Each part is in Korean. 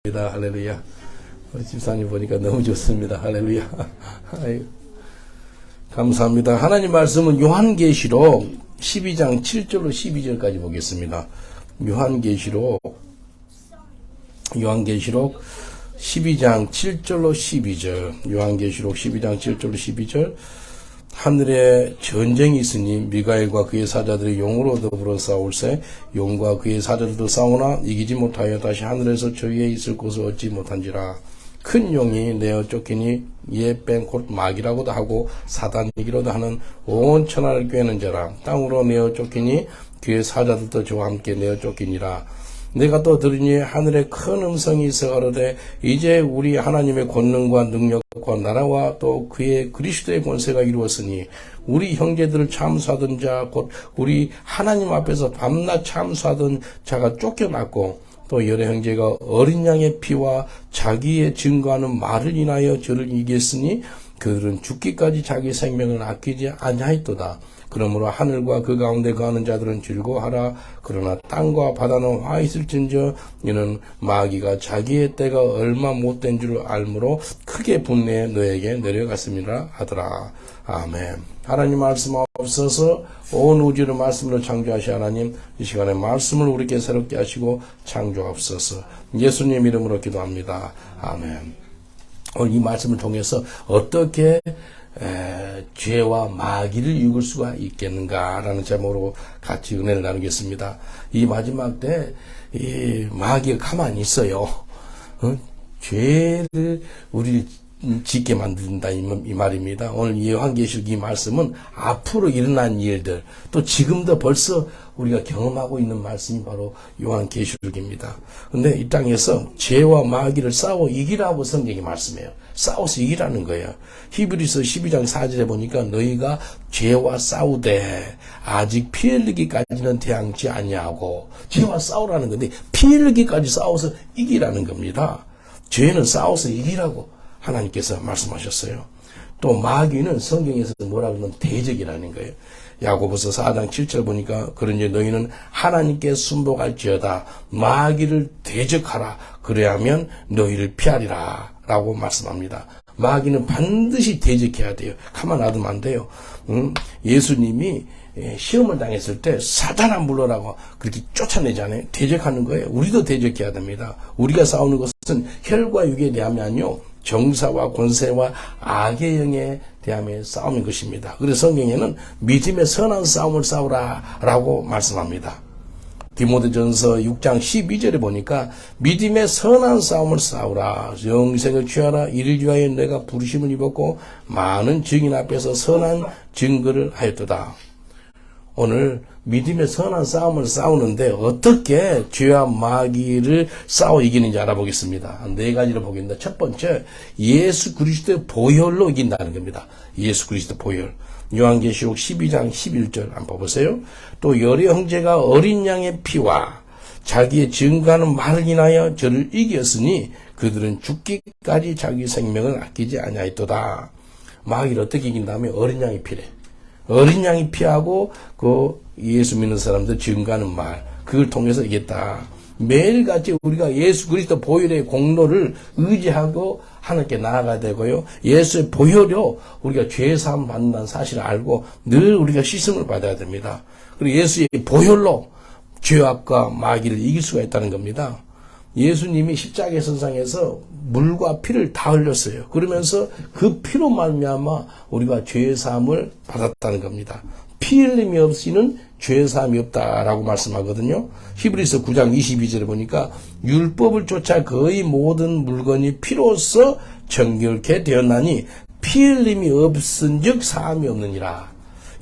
할렐루야. 우리 집사님 보니까 너무 좋습니다. 할렐루야. 아유, 감사합니다. 하나님 말씀은 요한계시록 12장 7절로 12절까지 보겠습니다. 요한계시록 12장 7절로 12절. 요한계시록 12장 7절로 12절. 하늘에 전쟁이 있으니 미가엘과 그의 사자들이 용으로 더불어 싸울세 용과 그의 사자들도 싸우나 이기지 못하여 다시 하늘에서 저희에 있을 곳을 얻지 못한지라. 큰 용이 내어 쫓기니 이에 뺀 곧 마귀라고도 하고 사단이기로도 하는 온 천하를 꿰는 자라. 땅으로 내어 쫓기니 그의 사자들도 저와 함께 내어 쫓기니라. 내가 또 들으니 하늘에 큰 음성이 있어 가로되 이제 우리 하나님의 권능과 능력과 나라와 또 그의 그리스도의 권세가 이루었으니 우리 형제들을 참수하던 자 곧 우리 하나님 앞에서 밤낮 참수하던 자가 쫓겨났고 또 여러 형제가 어린 양의 피와 자기의 증거하는 말을 인하여 저를 이겼으니 그들은 죽기까지 자기 생명을 아끼지 아니하였도다. 그러므로 하늘과 그 가운데 거하는 자들은 즐거워하라. 그러나 땅과 바다는 화 있을진저 이는 마귀가 자기의 때가 얼마 못된 줄 알므로 크게 분내해 너에게 내려갔습니다 하더라. 아멘. 하나님 말씀 없어서 온 우주를 말씀으로 창조하신 하나님, 이 시간에 말씀을 우리에게 새롭게 하시고 창조하옵소서. 예수님 이름으로 기도합니다. 아멘. 오늘 이 말씀을 통해서 어떻게 죄와 마귀를 이길 수가 있겠는가라는 제목으로 같이 은혜를 나누겠습니다. 이 마지막 때 이 마귀가 가만히 있어요. 죄를 우리를 짓게 만든다 이 말입니다. 오늘 이 요한계시록 이 말씀은 앞으로 일어난 일들, 또 지금도 벌써 우리가 경험하고 있는 말씀이 바로 요한계시록입니다. 근데 이 땅에서 죄와 마귀를 싸워 이기라고 성경이 말씀해요. 싸워서 이기라는 거예요. 히브리서 12장 4절에 보니까 너희가 죄와 싸우되 아직 피 흘리기까지는 대항치 아니하고, 죄와 싸우라는 건데 피 흘리기까지 싸워서 이기라는 겁니다. 죄는 싸워서 이기라고 하나님께서 말씀하셨어요. 또 마귀는 성경에서 뭐라고 하면 대적이라는 거예요. 야고보서 4장 7절 보니까 그런지 너희는 하나님께 순복할지어다 마귀를 대적하라 그래야하면 너희를 피하리라 라고 말씀합니다. 마귀는 반드시 대적해야 돼요. 가만 놔두면 안 돼요. 예수님이 시험을 당했을 때 사단아 물러라고 그렇게 쫓아내잖아요. 대적하는 거예요. 우리도 대적해야 됩니다. 우리가 싸우는 것은 혈과 육에 대함이 아니요 정사와 권세와 악의 영에 대함의 싸움인 것입니다. 그래서 성경에는 믿음의 선한 싸움을 싸우라 라고 말씀합니다. 디모데전서 6장 12절에 보니까 믿음의 선한 싸움을 싸우라. 영생을 취하라. 이를 위하여 내가 부르심을 입었고 많은 증인 앞에서 선한 증거를 하였도다. 오늘 믿음의 선한 싸움을 싸우는데 어떻게 죄와 마귀를 싸워 이기는지 알아보겠습니다. 네 가지로 보겠습니다. 첫 번째, 예수 그리스도의 보혈로 이긴다는 겁니다. 예수 그리스도 보혈. 요한계시록 12장 11절 한번 보세요. 또 여러 형제가 어린 양의 피와 자기의 증거하는 말을 인하여 저를 이겼으니 그들은 죽기까지 자기 생명을 아끼지 아니하였도다. 마귀를 어떻게 이긴다면 어린 양의 피래. 어린 양이 피하고 그 예수 믿는 사람들 증거하는 말, 그걸 통해서 이겼다. 매일같이 우리가 예수 그리스도 보혈의 공로를 의지하고 하나님께 나아가야 되고요. 예수의 보혈로 우리가 죄사함 받는다는 사실을 알고 늘 우리가 씻음을 받아야 됩니다. 그리고 예수의 보혈로 죄악과 마귀를 이길 수가 있다는 겁니다. 예수님이 십자가의 선상에서 물과 피를 다 흘렸어요. 그러면서 그 피로 말미암아 우리가 죄사함을 받았다는 겁니다. 피 흘림이 없이는 죄사함이 없다라고 말씀하거든요. 히브리서 9장 22절에 보니까 율법을 쫓아 거의 모든 물건이 피로써 정결케 되었나니 피 흘림이 없은즉 사함이 없느니라.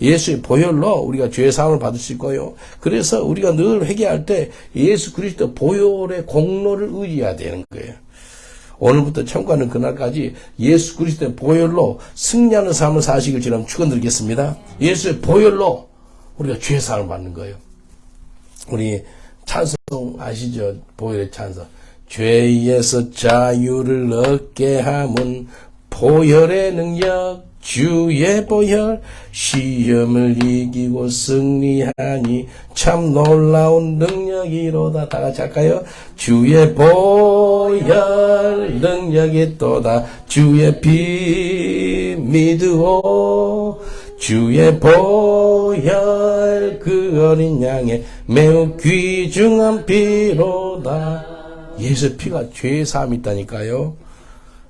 예수의 보혈로 우리가 죄사함을 받을 수 있고요. 그래서 우리가 늘 회개할 때 예수 그리스도 보혈의 공로를 의지해야 되는 거예요. 오늘부터 청구하는 그날까지 예수 그리스도의 보혈로 승리하는 삶을 사시길 저는 축원드리겠습니다. 예수의 보혈로 우리가 죄사함을 받는 거예요. 우리 찬송 아시죠? 보혈의 찬송. 죄에서 자유를 얻게 함은 보혈의 능력 주의 보혈 시험을 이기고 승리하니 참 놀라운 능력이로다. 다 같이 할까요? 주의 보혈 능력이 또다. 주의 피 믿으오. 주의 보혈 그 어린 양의 매우 귀중한 피로다. 예수 피가 죄의 사함이 있다니까요.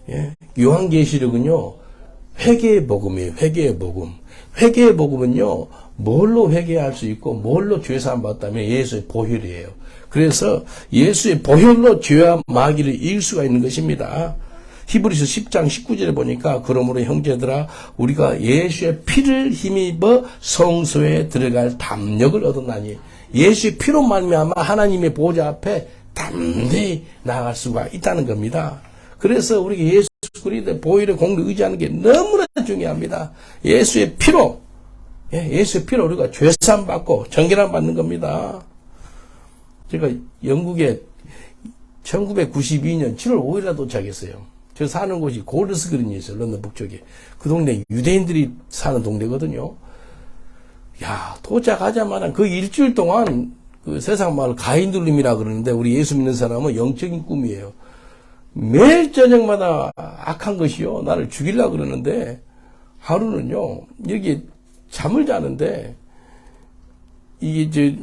예. 요한계시록은요, 회개의 복음이에요. 회개의 복음. 회개의 복음은요, 뭘로 회개할 수 있고 뭘로 죄사함 받다면 예수의 보혈이에요. 그래서 예수의 보혈로 죄와 마귀를 이길 수가 있는 것입니다. 히브리서 10장 19절에 보니까 그러므로 형제들아 우리가 예수의 피를 힘입어 성소에 들어갈 담력을 얻었나니, 예수의 피로 말미암아 하나님의 보좌 앞에 담대히 나아갈 수가 있다는 겁니다. 그래서 우리가 예수 그리스도의 보혈의 공를 의지하는 게 너무나 중요합니다. 예수의 피로, 예수의 피로 우리가 죄사함 받고 정결함 받는 겁니다. 제가 영국에 1992년 7월 5일에 도착했어요. 저 사는 곳이 골드스 그린이 있어요. 런던 북쪽에. 그 동네 유대인들이 사는 동네거든요. 야, 도착하자마자 그 일주일 동안 그 세상 말로 가인들림이라 그러는데 우리 예수 믿는 사람은 영적인 꿈이에요. 매일 저녁마다 악한 것이요 나를 죽이려고 그러는데, 하루는요 여기 잠을 자는데 이게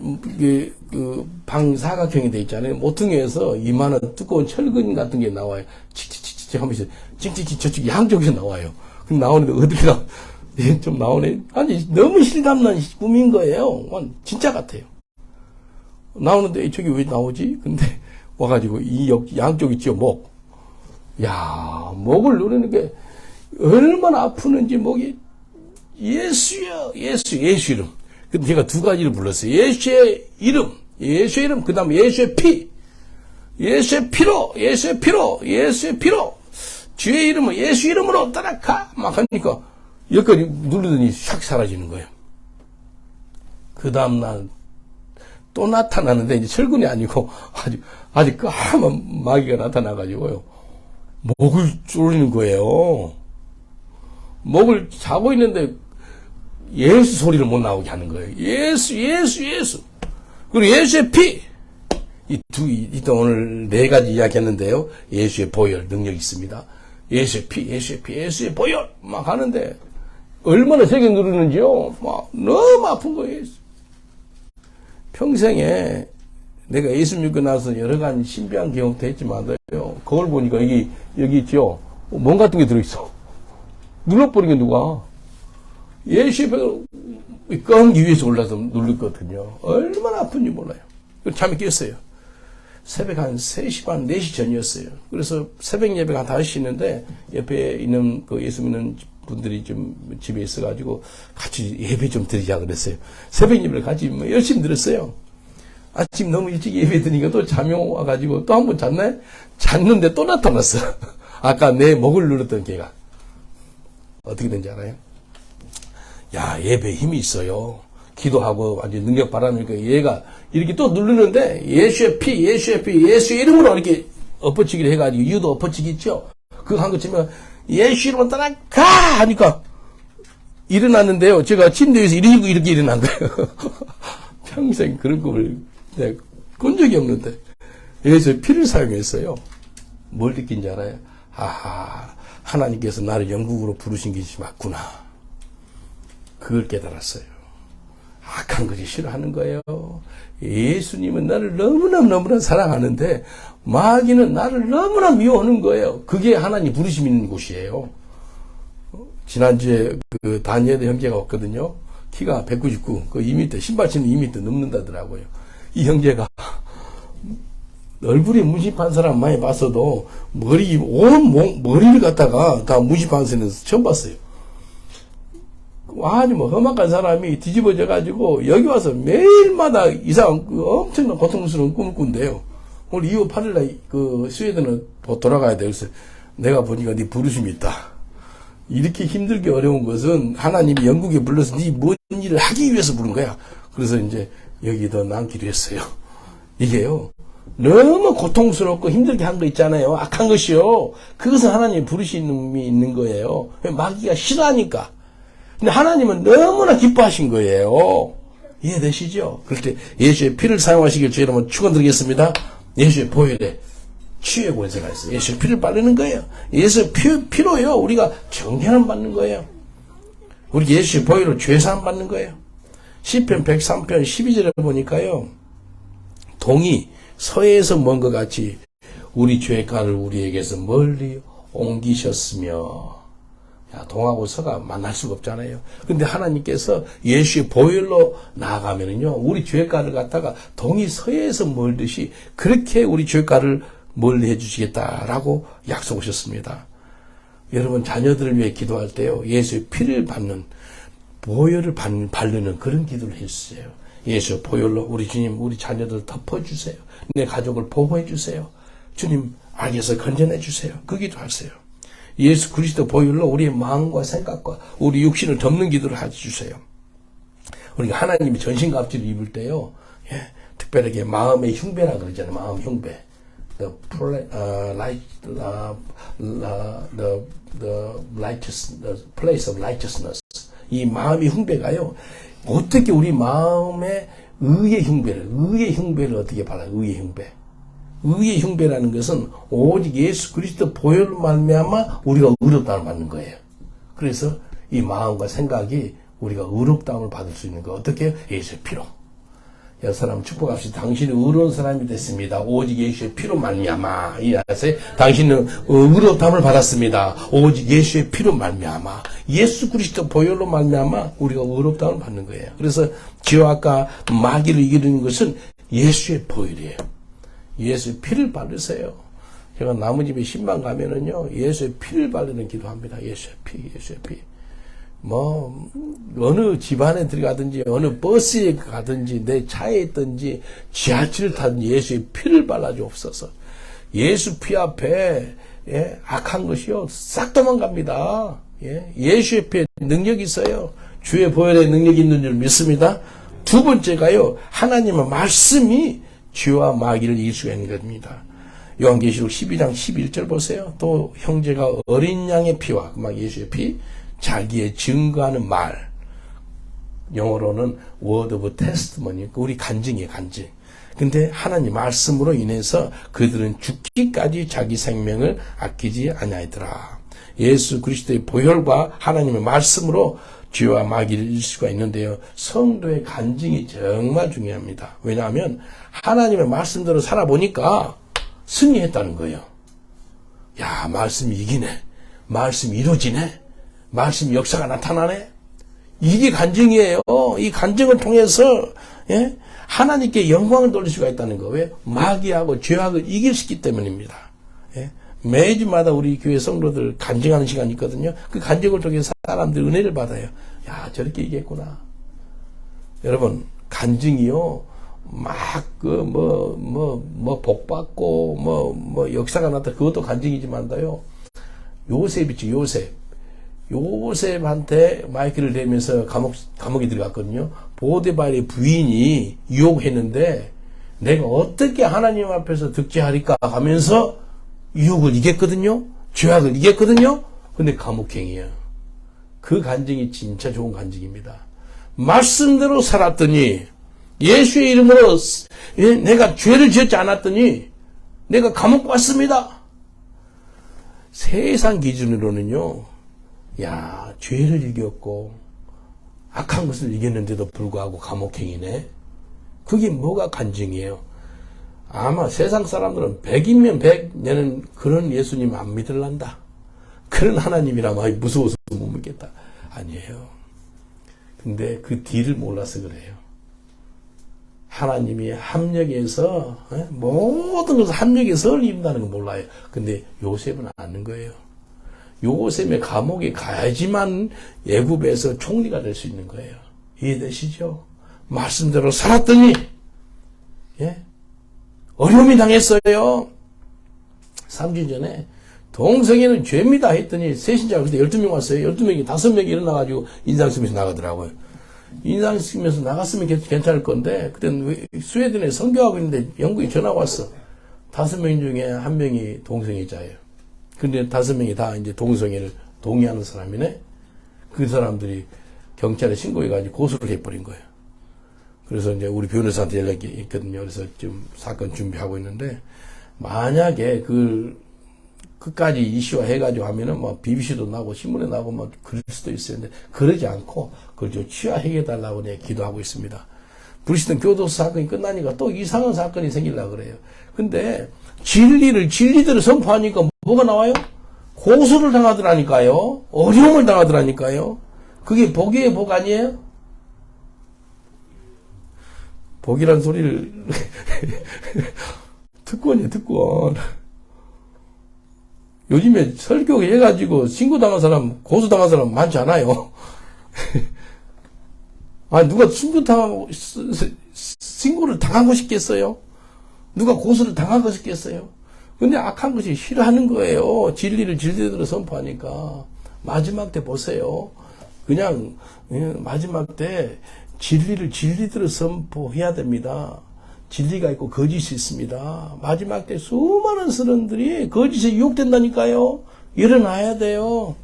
그 방 사각형이 돼 있잖아요. 모퉁이에서 이만한 두꺼운 철근 같은 게 나와요. 칙칙칙칙 하면서 찡찡찡 저쪽 양쪽에서 나와요. 그럼 나오는데 어디가 좀 나오네. 아니 너무 실감난 꿈인 거예요. 진짜 같아요. 나오는데 저기 왜 나오지? 근데 와가지고 이 양쪽 있죠, 목. 야, 목을 누르는 게 얼마나 아프는지. 목이 예수여, 예수 이름. 근데 제가 두 가지를 불렀어요. 예수의 이름, 그 다음에 예수의 피, 예수의 피로, 주의 이름은 예수 이름으로 따라가 막 하니까 여기까지 누르더니 샥 사라지는 거예요. 그 다음날 또 나타나는데 이제 철근이 아니고 아주 까만 마귀가 나타나가지고요. 목을 졸리는 거예요. 목을 자고 있는데 예수 소리를 못 나오게 하는 거예요. 예수. 그리고 예수의 피. 이또 오늘 네 가지 이야기했는데요. 예수의 보혈 능력이 있습니다. 예수의 피, 예수의 보혈 막 하는데 얼마나 세게 누르는지요. 막 너무 아픈 거예요. 평생에 내가 예수 믿고 나서 여러 가지 신비한 경험도 했지만요. 거울 보니까 여기 있죠. 몸 같은 게 들어있어. 눌러버린 게 누가? 예수의 껌기 위에서 올라서 눌렀거든요. 얼마나 아픈지 몰라요. 잠이 깼어요. 새벽 한 3시 반, 4시 전이었어요. 그래서 새벽 예배가 한 5시 있는데 옆에 있는 그 예수 믿는 분들이 좀 집에 있어가지고 같이 예배 좀 드리자 그랬어요. 새벽 예배를 같이 열심히 들었어요. 아침 너무 일찍 예배 드리니까 또 잠이 와가지고 또 한 번 잤네? 잤는데 또 나타났어. 아까 내 목을 눌렀던 걔가. 어떻게 된지 알아요? 야, 예배에 힘이 있어요. 기도하고 완전 능력 바라니까 얘가 이렇게 또 누르는데 예수의 피, 예수의 이름으로 이렇게 엎어치기를 해가지고 유도 엎어치기 있죠? 그거 한 거 치면 예수 이름으로 따라가! 하니까 일어났는데요. 제가 침대 위에서 이렇게 일어난 거예요. 평생 그런 꿈을 내가 꾼 적이 없는데 예수의 피를 사용했어요. 뭘 느낀지 알아요? 아하, 하나님께서 나를 영국으로 부르신 것이 맞구나. 그걸 깨달았어요. 악한 것이 싫어하는 거예요. 예수님은 나를 너무나 사랑하는데 마귀는 나를 너무나 미워하는 거예요. 그게 하나님 부르심 있는 곳이에요. 지난주에 그 다니엘 형제가 왔거든요. 키가 199, 그 2m, 신발치는 2m 넘는다더라고요. 이 형제가 얼굴이 무심한 사람 많이 봤어도 머리를 갖다가 다 무심한 사람은 처음 봤어요. 아주 험악한 사람이 뒤집어져가지고 여기 와서 매일마다 이상한 엄청난 고통스러운 꿈을 꾼대요. 오늘 2월 8일날 그 스웨덴을 돌아가야 돼. 그래서 내가 보니까 네 부르심이 있다. 이렇게 힘들게 어려운 것은 하나님이 영국에 불러서 네 뭔 일을 하기 위해서 부른 거야. 그래서 이제 여기 더 남기로 했어요. 이게요, 너무 고통스럽고 힘들게 한 거 있잖아요. 악한 것이요. 그것은 하나님이 부르심이 있는 거예요. 마귀가 싫어하니까. 근데 하나님은 너무나 기뻐하신 거예요. 이해되시죠? 그럴 때 예수의 피를 사용하시길 주의 이름으로 축원드리겠습니다. 예수의 보혈에 치유의 권세가 있어요. 예수의 피를 바르는 거예요. 예수의 피로요 우리가 정결함 받는 거예요. 우리 예수의 보혈로 죄사함 받는 거예요. 시편 103편 12절에 보니까요. 동이 서에서 먼 것 같이 우리 죄가를 우리에게서 멀리 옮기셨으며. 야, 동하고 서가 만날 수가 없잖아요. 근데 하나님께서 예수의 보혈로 나아가면은요, 우리 죄가를 갖다가 동이 서에서 멀듯이 그렇게 우리 죄가를 멀리 해주시겠다라고 약속하셨습니다. 여러분, 자녀들을 위해 기도할 때요, 예수의 피를 받는, 보혈을 바르는 그런 기도를 해주세요. 예수 보혈로 우리 주님, 우리 자녀들 덮어주세요. 내 가족을 보호해주세요. 주님, 악에서 건져내주세요. 그 기도하세요. 예수 그리스도 보혈로 우리의 마음과 생각과 우리 육신을 덮는 기도를 해주세요. 우리가 하나님이 전신갑주를 입을 때요, 예, 특별하게 마음의 흉배라 그러잖아요. 마음 흉배. The place of righteousness. 이 마음의 흉배가요, 어떻게 우리 마음의 의의 흉배를 어떻게 발라요? 의의 흉배. 의의 흉배라는 것은 오직 예수 그리스도 보혈로 말미암아 우리가 의롭다움을 받는 거예요. 그래서 이 마음과 생각이 우리가 의롭다움을 받을 수 있는 거 어떻게 해요? 예수의 피로. 여러 사람 축복합시다. 당신은 의로운 사람이 됐습니다. 오직 예수의 피로 말미암아. 이 아세요? 당신은 의롭다움을 받았습니다. 오직 예수의 피로 말미암아. 예수 그리스도 보혈로 말미암아 우리가 의롭다움을 받는 거예요. 그래서 지옥과 마귀를 이기는 것은 예수의 보혈이에요. 예수의 피를 바르세요. 제가 나무집에 신방 가면은요, 예수의 피를 바르는 기도합니다. 예수의 피. 어느 집안에 들어가든지, 어느 버스에 가든지, 내 차에 있든지, 지하철을 타든지 예수의 피를 발라주옵소서. 예수 피 앞에, 예, 악한 것이요, 싹 도망갑니다. 예, 예수의 피에 능력이 있어요. 주의 보혈에 능력이 있는 줄 믿습니다. 두 번째가요, 하나님의 말씀이 죄와 마귀를 이길 수가 있는 겁니다. 요한계시록 12장 11절 보세요. 또 형제가 어린 양의 피와 예수의 피, 자기의 증거하는 말, 영어로는 word of testimony, 우리 간증이에요, 간증. 근데 하나님 말씀으로 인해서 그들은 죽기까지 자기 생명을 아끼지 아니하더라. 예수 그리스도의 보혈과 하나님의 말씀으로 죄와 마귀를 이길 수가 있는데요. 성도의 간증이 정말 중요합니다. 왜냐하면 하나님의 말씀대로 살아보니까 승리했다는 거예요. 야, 말씀이 이기네. 말씀이 이루어지네. 말씀 역사가 나타나네. 이게 간증이에요. 이 간증을 통해서, 예? 하나님께 영광을 돌릴 수가 있다는 거. 왜? 마귀하고 죄악을 이길 수 있기 때문입니다. 예? 매주마다 우리 교회 성도들 간증하는 시간이 있거든요. 그 간증을 통해서 사람들 은혜를 받아요. 야, 저렇게 이겼구나. 여러분, 간증이요, 복 받고, 역사가 나타, 그것도 간증이지만요. 요셉이죠, 요셉한테 마이크를 대면서 감옥에 들어갔거든요. 보디발의 부인이 유혹했는데, 내가 어떻게 하나님 앞에서 득죄하리까 하면서 유혹을 이겼거든요. 죄악을 이겼거든요. 근데 감옥행이에요. 그 간증이 진짜 좋은 간증입니다. 말씀대로 살았더니, 예수의 이름으로 내가 죄를 지었지 않았더니 내가 감옥 갔습니다. 세상 기준으로는요, 야, 죄를 이겼고 악한 것을 이겼는데도 불구하고 감옥행이네. 그게 뭐가 간증이에요? 아마 세상 사람들은 100이면 100 내는 그런 예수님 안 믿을란다. 그런 하나님이라면 무서워서 못 믿겠다. 아니에요. 근데 그 뒤를 몰라서 그래요. 하나님이 합력해서, 모든 것을 합력해서 이룬다는 걸 몰라요. 근데 요셉은 아는 거예요. 요셉의 감옥에 가야지만 애굽에서 총리가 될 수 있는 거예요. 이해되시죠? 말씀대로 살았더니, 예? 어려움이 당했어요. 3주 전에 동성애는 죄입니다 했더니 세신자가 그때 12명 왔어요. 12명이 5명이 일어나가지고 인상섬에서 나가더라고요. 인상시키면서 나갔으면 괜찮을 건데, 그때는 스웨덴에 선교하고 있는데 영국에 전화 왔어. 5명 중에 1명이 동성애자예요. 근데 5명이 다 이제 동성애를 동의하는 사람이네? 그 사람들이 경찰에 신고해가지고 고소를 해버린 거예요. 그래서 이제 우리 변호사한테 연락이 있거든요. 그래서 지금 사건 준비하고 있는데, 만약에 끝까지 이슈화 해가지고 하면은 뭐 BBC도 나고 신문에 나고 뭐 그럴 수도 있어요. 근데 그러지 않고 그걸 좀 취하해달라고 내가 기도하고 있습니다. 브리스턴 교도소 사건이 끝나니까 또 이상한 사건이 생기려고 그래요. 근데 진리대로 선포하니까 뭐가 나와요? 고소를 당하더라니까요. 어려움을 당하더라니까요. 그게 복이에요, 복 아니에요? 복이란 소리를 특권이에요, 특권. 요즘에 설교 해가지고 신고당한 사람, 고소당한 사람 많지 않아요. 누가 신고를 당하고 싶겠어요? 누가 고소를 당하고 싶겠어요? 근데 악한 것이 싫어하는 거예요. 진리를 진리대로 선포하니까. 마지막 때 보세요. 그냥, 마지막 때 진리를 진리대로 선포해야 됩니다. 진리가 있고 거짓이 있습니다. 마지막 때 수많은 사람들이 거짓에 유혹된다니까요. 일어나야 돼요.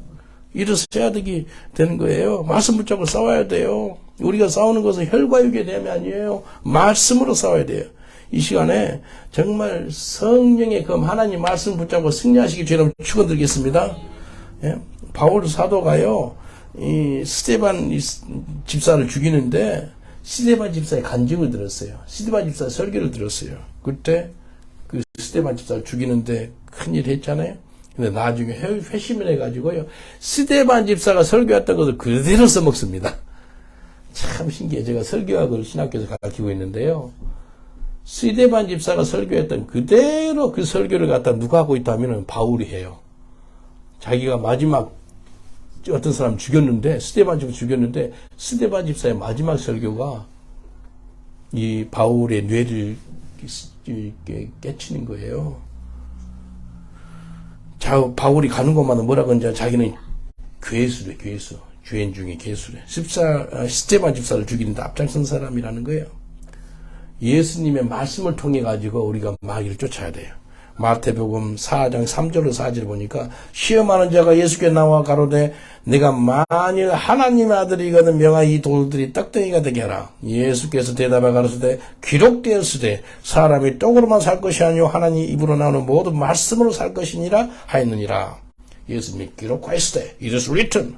일어서야 되는 거예요. 말씀 붙잡고 싸워야 돼요. 우리가 싸우는 것은 혈과 육의 대함이 아니에요. 말씀으로 싸워야 돼요. 이 시간에 정말 성령의 검 하나님 말씀 붙잡고 승리하시기 주여 축원드리겠습니다. 예? 바울 사도가요, 이 스데반 집사를 죽이는데 스데반 집사의 간증을 들었어요. 스데반 집사 설교를 들었어요. 그때 그 스데반 집사를 죽이는데 큰일 했잖아요. 근데 나중에 회심을 해가지고요, 스데반 집사가 설교했던 것을 그대로 써먹습니다. 참 신기해. 제가 설교학을 신학교에서 가르치고 있는데요. 스데반 집사가 설교했던 그대로 그 설교를 갖다 누가 하고 있다 하면 바울이 해요. 자기가 마지막 어떤 사람 죽였는데, 스데반 집사 죽였는데, 스데반 집사의 마지막 설교가 이 바울의 뇌를 깨치는 거예요. 바울이 가는 곳마다 뭐라고 하는지 자기는 괴수래, 괴수. 죄인 중에 괴수래. 스데반 집사를 죽이는데 앞장선 사람이라는 거예요. 예수님의 말씀을 통해 가지고 우리가 마귀를 쫓아야 돼요. 마태복음 4장 3절로 4절 보니까 시험하는 자가 예수께 나와 가로되 내가 만일 하나님의 아들이거든 명하 이 돌들이 떡덩이가 되게 하라. 예수께서 대답하여 가로되 기록되었으되 사람이 떡으로만 살 것이 아니요 하나님 입으로 나오는 모든 말씀으로 살 것이니라 하였느니라. 예수님이 기록하였으되 it is written.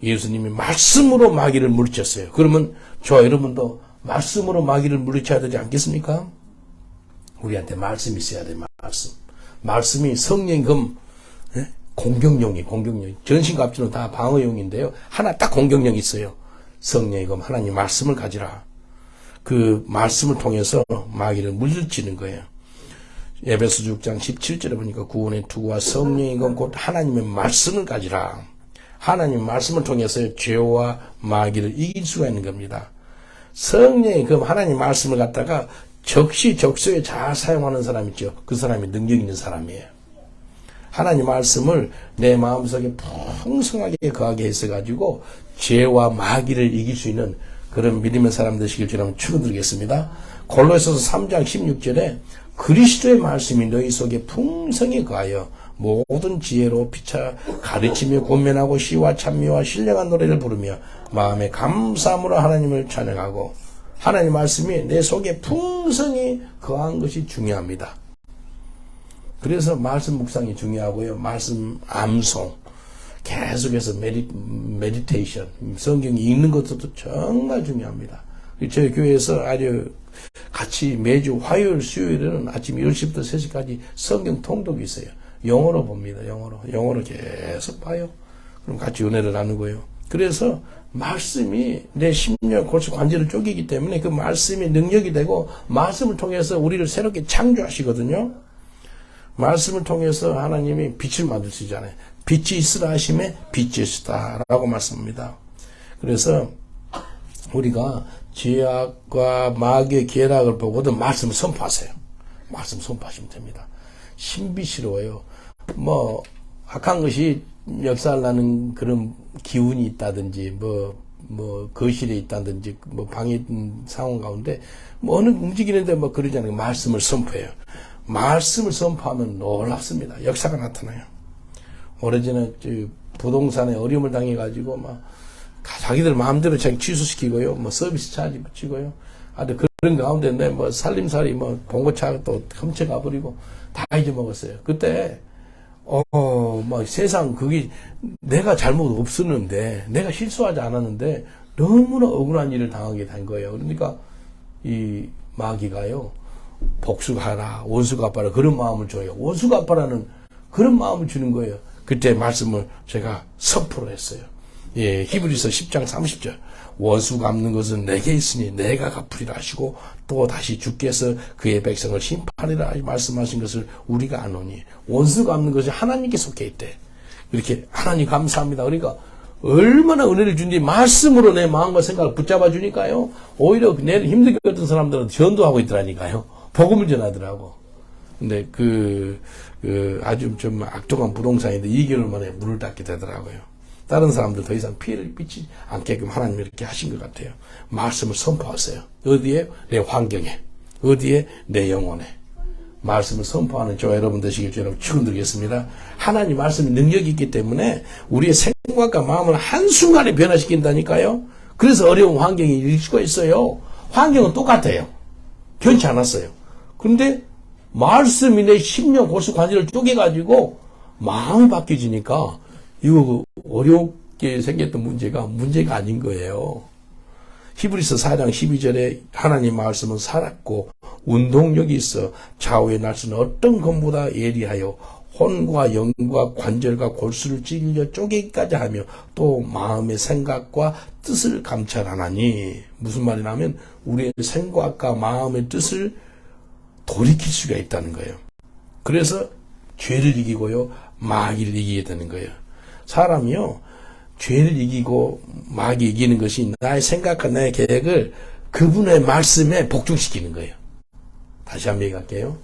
예수님이 말씀으로 마귀를 물리쳤어요. 그러면 저와 여러분도 말씀으로 마귀를 물리쳐야 되지 않겠습니까? 우리한테 말씀이 있어야 돼, 말씀. 말씀이 성령 검, 공격용이, 공격용. 전신갑주는 다 방어용인데요. 하나 딱 공격용이 있어요. 성령의 검, 하나님 말씀을 가지라. 그 말씀을 통해서 마귀를 물리치는 거예요. 에베소 6장 17절에 보니까 구원의 투구와 성령의 검, 곧 하나님의 말씀을 가지라. 하나님 말씀을 통해서 죄와 마귀를 이길 수가 있는 겁니다. 성령의 검, 하나님 말씀을 갖다가 적시적소에 잘 사용하는 사람 있죠. 그 사람이 능력 있는 사람이에요. 하나님 말씀을 내 마음속에 풍성하게 거하게 했어가지고 죄와 마귀를 이길 수 있는 그런 믿음의 사람 되시길 주님 축원드리겠습니다. 골로새서 3장 16절에 그리스도의 말씀이 너희 속에 풍성히 거하여 모든 지혜로 피차 가르치며 권면하고 시와 찬미와 신령한 노래를 부르며 마음에 감사함으로 하나님을 찬양하고 하나님 말씀이 내 속에 풍성히 거한 것이 중요합니다. 그래서 말씀 묵상이 중요하고요. 말씀 암송, 계속해서 메디테이션, 성경 읽는 것도 정말 중요합니다. 저희 교회에서 아주 같이 매주 화요일, 수요일에는 아침 10시부터 3시까지 성경 통독이 있어요. 영어로 봅니다. 영어로 계속 봐요. 그럼 같이 은혜를 나누고요. 그래서 말씀이 내 심령, 골수, 관절을 쪼개기 때문에 그 말씀이 능력이 되고 말씀을 통해서 우리를 새롭게 창조하시거든요. 말씀을 통해서 하나님이 빛을 만드시잖아요. 빛이 있으라 하심에 빛이 있으다라고 말씀합니다. 그래서 우리가 죄악과 마귀의 계략을 보고도 말씀을 선포하세요. 말씀 선포하시면 됩니다. 신비스러워요. 악한 것이 역사하려는 그런 기운이 있다든지, 뭐 거실에 있다든지 뭐 방에 있는 상황 가운데 뭐 어느 움직이는데 뭐 그러지 않아요. 말씀을 선포해요. 말씀을 선포하면 놀랍습니다. 역사가 나타나요. 오래전에 부동산에 어려움을 당해가지고 막 자기들 마음대로 자기 취소시키고요. 뭐 서비스 차지 붙이고요. 그런 가운데 내 뭐 살림살이 뭐 봉고차 또 훔쳐가버리고 다 잊어먹었어요. 그때 막 세상 그게 내가 잘못 없었는데 내가 실수하지 않았는데 너무나 억울한 일을 당하게 된 거예요. 그러니까 이 마귀가요. 복수가 하라, 원수가 아파라 그런 마음을 줘요. 원수가 아파라는 그런 마음을 주는 거예요. 그때 말씀을 제가 선포를 했어요. 예, 히브리서 10장 30절. 원수 갚는 것은 내게 있으니 내가 갚으리라 하시고 또 다시 주께서 그의 백성을 심판이라 말씀하신 것을 우리가 아노니 원수 갚는 것이 하나님께 속해 있대. 이렇게 하나님 감사합니다. 그러니까 얼마나 은혜를 준지 말씀으로 내 마음과 생각을 붙잡아 주니까요. 오히려 내를 힘들게 했던 사람들은 전도하고 있더라니까요. 복음을 전하더라고. 근데 아주 좀 악독한 부동산인데 2개월 만에 문을 닫게 되더라고요. 다른 사람들 더 이상 피해를 끼치지 않게끔 하나님이 이렇게 하신 것 같아요. 말씀을 선포하세요. 어디에? 내 환경에. 어디에? 내 영혼에. 말씀을 선포하는 저와 여러분 되시길 주님 축원드리겠습니다. 하나님 말씀이 능력이 있기 때문에 우리의 생각과 마음을 한순간에 변화시킨다니까요. 그래서 어려운 환경이 일 수가 있어요. 환경은 똑같아요. 변치 않았어요. 그런데 말씀이 내 심령 골수 관절을 쪼개가지고 마음이 바뀌어지니까 이거 어렵게 생겼던 문제가 아닌 거예요. 히브리서 4장 12절에 하나님 말씀은 살았고 운동력이 있어 좌우의 날씨는 어떤 것보다 예리하여 혼과 영과 관절과 골수를 찔려 쪼개기까지 하며 또 마음의 생각과 뜻을 감찰하나니 무슨 말이냐면 우리의 생각과 마음의 뜻을 돌이킬 수가 있다는 거예요. 그래서 죄를 이기고요 마귀를 이기게 되는 거예요. 사람이요 죄를 이기고 마귀 이기는 것이 나의 생각과 나의 계획을 그분의 말씀에 복종시키는 거예요. 다시 한번 얘기할게요.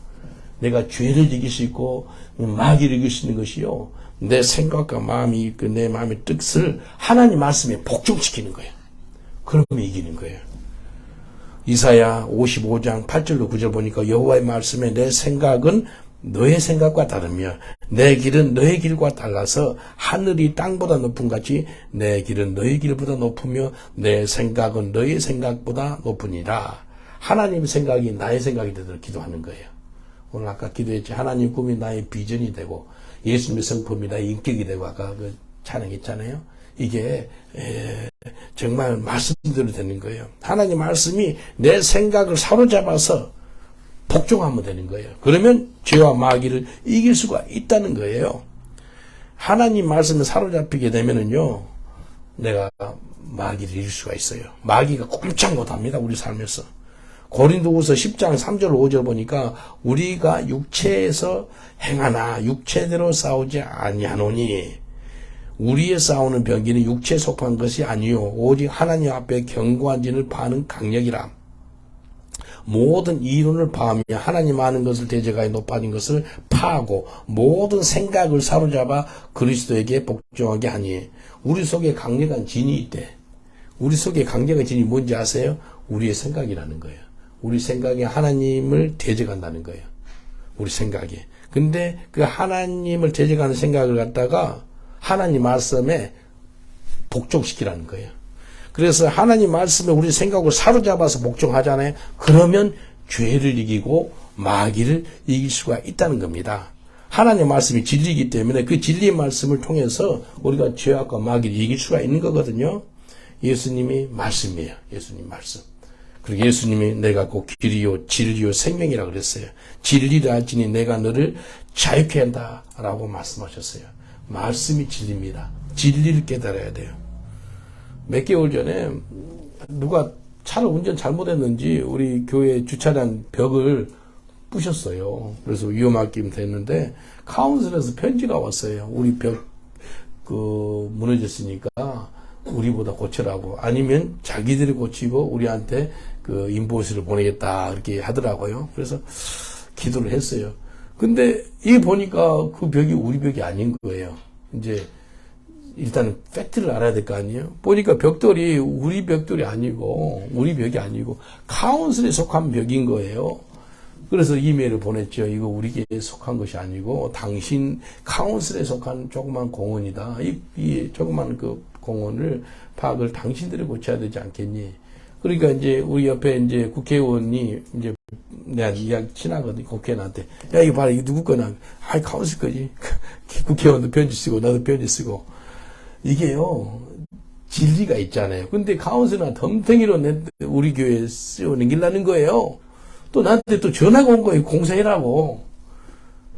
내가 죄를 이길 수 있고 마귀를 이길 수 있는 것이요 내 생각과 마음이 내 마음의 뜻을 하나님 말씀에 복종시키는 거예요. 그러면 이기는 거예요. 이사야 55장 8절로 9절 보니까 여호와의 말씀에 내 생각은 너의 생각과 다르며 내 길은 너의 길과 달라서 하늘이 땅보다 높은 같이 내 길은 너의 길보다 높으며 내 생각은 너의 생각보다 높으니라. 하나님의 생각이 나의 생각이 되도록 기도하는 거예요. 오늘 아까 기도했지. 하나님 꿈이 나의 비전이 되고 예수님의 성품이 나의 인격이 되고 아까 그 찬양했잖아요. 이게 정말 말씀대로 되는 거예요. 하나님 말씀이 내 생각을 사로잡아서 복종하면 되는 거예요. 그러면 죄와 마귀를 이길 수가 있다는 거예요. 하나님 말씀에 사로잡히게 되면은요, 내가 마귀를 이길 수가 있어요. 마귀가 꼼짝 못합니다. 우리 삶에서. 고린도후서 10장 3절 5절 보니까 우리가 육체에서 행하나 육체대로 싸우지 아니하노니 우리의 싸우는 병기는 육체에 속한 것이 아니요 오직 하나님 앞에 견고한 진을 파는 강력이라. 모든 이론을 파하며 하나님 아는 것을 대적하여 높아진 것을 파하고 모든 생각을 사로잡아 그리스도에게 복종하게 하니 우리 속에 강력한 진이 있대. 우리 속에 강력한 진이 뭔지 아세요? 우리의 생각이라는 거예요. 우리 생각에 하나님을 대적한다는 거예요. 우리 생각에. 근데 그 하나님을 대적하는 생각을 갖다가 하나님 말씀에 복종시키라는 거예요. 그래서 하나님 말씀에 우리 생각을 사로잡아서 복종하잖아요. 그러면 죄를 이기고 마귀를 이길 수가 있다는 겁니다. 하나님 말씀이 진리이기 때문에 그 진리의 말씀을 통해서 우리가 죄악과 마귀를 이길 수가 있는 거거든요. 예수님이 말씀이에요. 예수님 말씀. 그리고 예수님이 내가 곧 길이요 진리요 생명이라고 그랬어요. 진리라 할지니 내가 너를 자유케 한다 라고 말씀하셨어요. 말씀이 진리입니다. 진리를 깨달아야 돼요. 몇 개월 전에 누가 차를 운전 잘못했는지 우리 교회 주차장 벽을 부셨어요. 그래서 위험하게 됐는데 카운슬에서 편지가 왔어요. 우리 벽 무너졌으니까 우리보다 고치라고, 아니면 자기들이 고치고 우리한테 그 인보이스를 보내겠다 이렇게 하더라고요. 그래서 기도를 했어요. 근데 이 보니까 그 벽이 우리 벽이 아닌 거예요. 이제 일단은 팩트를 알아야 될 거 아니에요? 보니까 벽돌이 우리 벽돌이 아니고, 우리 벽이 아니고, 카운슬에 속한 벽인 거예요. 그래서 이메일을 보냈죠. 이거 우리 교회에 속한 것이 아니고, 당신 카운슬에 속한 조그만 공원이다. 이 조그만 그 공원을, 파악을 당신들이 고쳐야 되지 않겠니? 그러니까 이제 우리 옆에 이제 국회의원이 이제 내가 이야기 친하거든, 국회의원한테. 야, 이거 봐라, 이거 누구 거나. 아이, 카운슬 거지. 국회의원도 편지 쓰고, 나도 편지 쓰고. 이게요, 진리가 있잖아요. 근데 카운슬이나 덤탱이로 우리 교회에 쓰여넘기려는 거예요. 또 나한테 또 전화가 온 거예요. 공사해라고.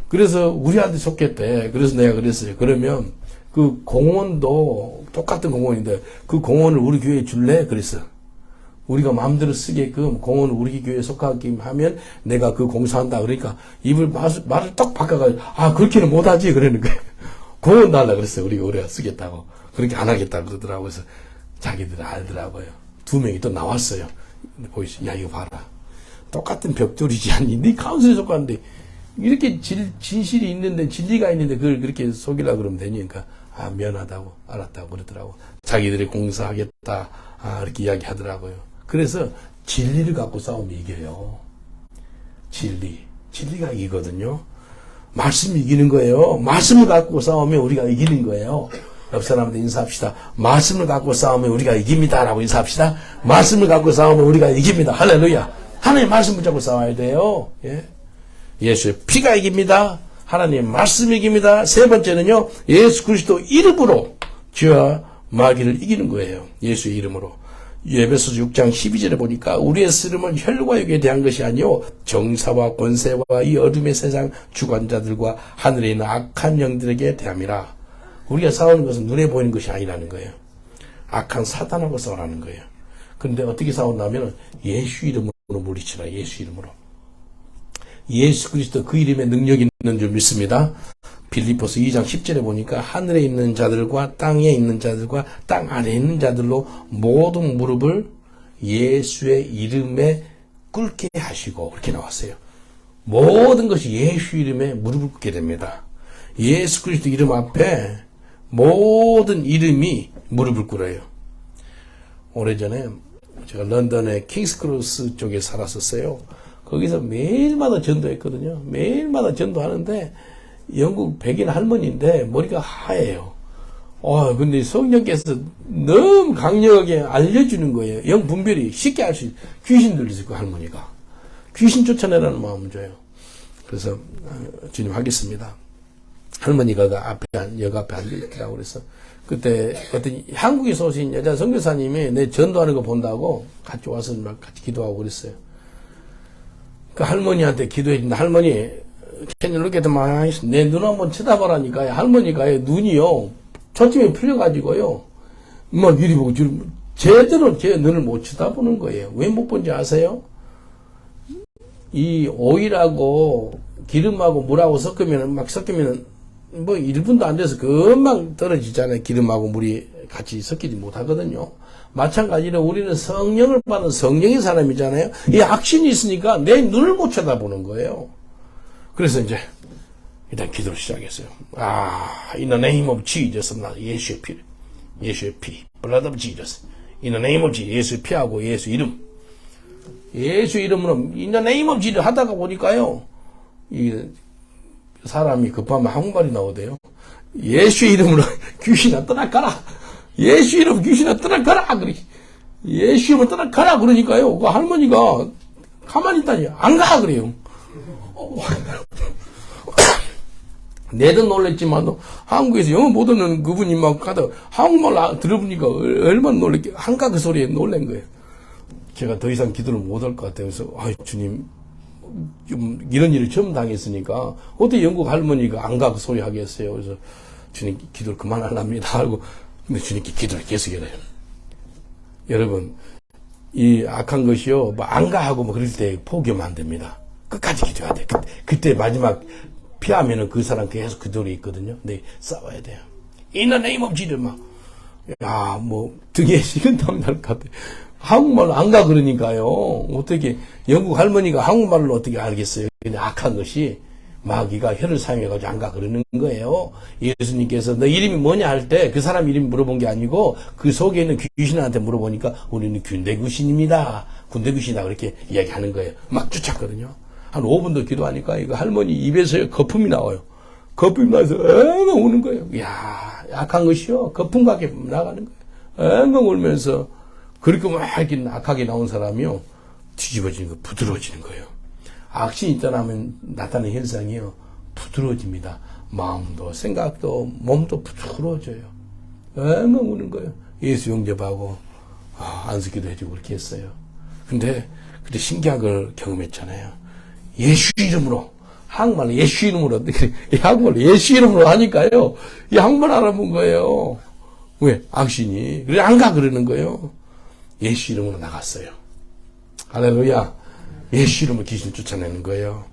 그래서 우리한테 속겠대. 그래서 내가 그랬어요. 그러면 그 공원도 똑같은 공원인데 그 공원을 우리 교회에 줄래? 그랬어. 우리가 마음대로 쓰게끔 공원을 우리 교회에 속하게 하면 내가 그 공사한다. 그러니까 말을 딱 바꿔가지고 그렇게는 못하지. 그러는 거예요. 공원 달라 그랬어요. 우리가 쓰겠다고. 그렇게 안 하겠다고 그러더라고요. 그래서 자기들 알더라고요. 2명이 또 나왔어요. 보이시죠? 야, 이거 봐라. 똑같은 벽돌이지 않니? 네 카운슬에 속하는데 이렇게 진실이 있는데 진리가 있는데 그걸 그렇게 속이려고 그러면 되니까 미안하다고 알았다고 그러더라고. 자기들이 공사하겠다 이렇게 이야기하더라고요. 그래서 진리를 갖고 싸우면 이겨요. 진리가 이기거든요. 말씀이 이기는 거예요. 말씀을 갖고 싸우면 우리가 이기는 거예요. 옆 사람한테 인사합시다. 말씀을 갖고 싸우면 우리가 이깁니다. 라고 인사합시다. 말씀을 갖고 싸우면 우리가 이깁니다. 할렐루야. 하나님의 말씀 붙잡고 싸워야 돼요. 예. 예수의 피가 이깁니다. 하나님의 말씀이 이깁니다. 세 번째는요, 예수 그리스도 이름으로 죄와 마귀를 이기는 거예요. 예수의 이름으로. 에베소서 6장 12절에 보니까 우리의 쓰름은 혈과 육에 대한 것이 아니요 정사와 권세와 이 어둠의 세상 주관자들과 하늘에 있는 악한 영들에게 대함이라. 우리가 싸우는 것은 눈에 보이는 것이 아니라는 거예요. 악한 사탄하고 싸우라는 거예요. 그런데 어떻게 싸운다면 예수 이름으로 물리치라. 예수 이름으로. 예수 그리스도 그 이름에 능력이 있는 줄 믿습니다. 빌립보서 2장 10절에 보니까 하늘에 있는 자들과 땅에 있는 자들과 땅 아래에 있는 자들로 모든 무릎을 예수의 이름에 꿇게 하시고 그렇게 나왔어요. 모든 것이 예수 이름에 무릎을 꿇게 됩니다. 예수 그리스도 이름 앞에 모든 이름이 무릎을 꿇어요. 오래전에 제가 런던의 킹스크로스 쪽에 살았었어요. 거기서 매일마다 전도했거든요. 매일마다 전도하는데 영국 백인 할머니인데 머리가 하얘요. 근데 성령께서 너무 강력하게 알려주는 거예요. 영 분별이 쉽게 할 수 있어요. 귀신 들리실 그 할머니가. 귀신 쫓아내라는 마음을 줘요. 그래서 주님 하겠습니다. 할머니가 역 앞에 앉아있더라고. 그래서 그때 어떤 한국에서 오신 여자 선교사님이 내 전도하는 거 본다고 같이 와서 막 같이 기도하고 그랬어요. 그 할머니한테 기도해준다. 할머니, can you look at my eyes? 내 눈 한번 쳐다보라니까요. 할머니가 눈이요, 초점이 풀려가지고요, 막 이리 보고, 제대로 제 눈을 못 쳐다보는 거예요. 왜 못 본지 아세요? 이 오일하고 기름하고 물하고 섞으면, 뭐 1분도 안 돼서 금방 떨어지잖아요. 기름하고 물이 같이 섞이지 못하거든요. 마찬가지로 우리는 성령을 받은 성령의 사람이잖아요. 이 악신이 있으니까 내 눈을 못 쳐다보는 거예요. 그래서 이제 일단 기도를 시작했어요. In the name of Jesus, 예수의 피, blood of Jesus. In the name of Jesus, 예수의 피하고 예수 이름. 예수 이름으로 in the name of Jesus 하다가 보니까요, 이 사람이 급하면 한국말이 나오대요. 예수 이름으로 귀신아 떠나가라. 예수 이름 귀신아 떠나가라. 그래. 예수 이름으로 떠나가라. 그러니까요. 그 할머니가 가만히 있다니 안 가. 그래요. 내도 놀랬지만 한국에서 영어 못 듣는 그분이 막 가다 한국말 들어보니까 얼마나 놀랬게 한가 그 소리에 놀란 거예요. 제가 더 이상 기도를 못 할 것 같아요. 그래서 주님 좀 이런 일을 처음 당했으니까 어떻게 영국 할머니가 안 가고 소리 하겠어요. 그래서 주님 기도를 그만하랍니다 하고, 근데 주님께 기도를 계속해요. 여러분, 이 악한 것이요, 뭐 안 가 하고 뭐 그럴 때 포기하면 안 됩니다. 끝까지 기도해야 돼. 그때 마지막 피하면은 그 사람 계속 그 돌이 있거든요. 근데 싸워야 돼요. In the name of Jesus 막, 뭐 등에 식은땀 날 것 같아. 한국말로 안 가 그러니까요. 어떻게 영국 할머니가 한국말로 어떻게 알겠어요? 근데 악한 것이 마귀가 혀를 사용해가지고 안가 그러는 거예요. 예수님께서 너 이름이 뭐냐 할 때 그 사람 이름이 물어본 게 아니고 그 속에 있는 귀신한테 물어보니까 우리는 군대 귀신입니다. 군대 귀신이다 그렇게 이야기하는 거예요. 막 쫓았거든요. 한 5분도 기도하니까 이거 할머니 입에서 거품이 나와요. 거품이 나서 엉엉 우는 거예요. 이야, 약한 것이요. 거품밖에 나가는 거예요. 엉엉 울면서 그렇게 막 이렇게 악하게 나온 사람이요. 뒤집어지는 거, 부드러워지는 거예요. 악신이 떠나면 나타나는 현상이요. 부드러워집니다. 마음도, 생각도, 몸도 부드러워져요. 엉엉 우는 거예요. 예수 영접하고, 안수기도 해주고 그렇게 했어요. 근데 신기한 걸 경험했잖아요. 예수 이름으로, 한국말로 예수 이름으로, 한국말로 예수 이름으로 하니까요. 이 한국말 알아본 거예요. 왜? 악신이. 그래, 안 가, 그러는 거예요. 예수 이름으로 나갔어요. 할렐루야. 예수 이름으로 귀신 쫓아내는 거예요.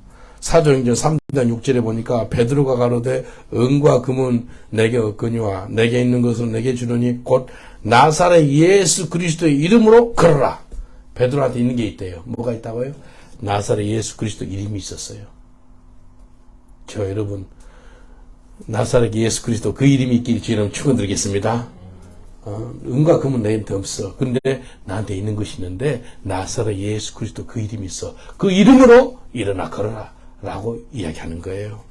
사도행전 3장 6절에 보니까 베드로가 가로되 은과 금은 내게 없거니와 내게 있는 것은 내게 주노니 곧 나사렛 예수 그리스도의 이름으로 걸어라. 베드로한테 있는 게 있대요. 뭐가 있다고요? 나사렛 예수 그리스도 이름이 있었어요. 저 여러분 나사렛 예수 그리스도 그 이름이 있길 주님 축원드리겠습니다. 은과 금은 내한테 없어. 근데 나한테 있는 것이 있는데 나사렛 예수 그리스도 그 이름이 있어. 그 이름으로 일어나 걸어라 라고 이야기하는 거예요.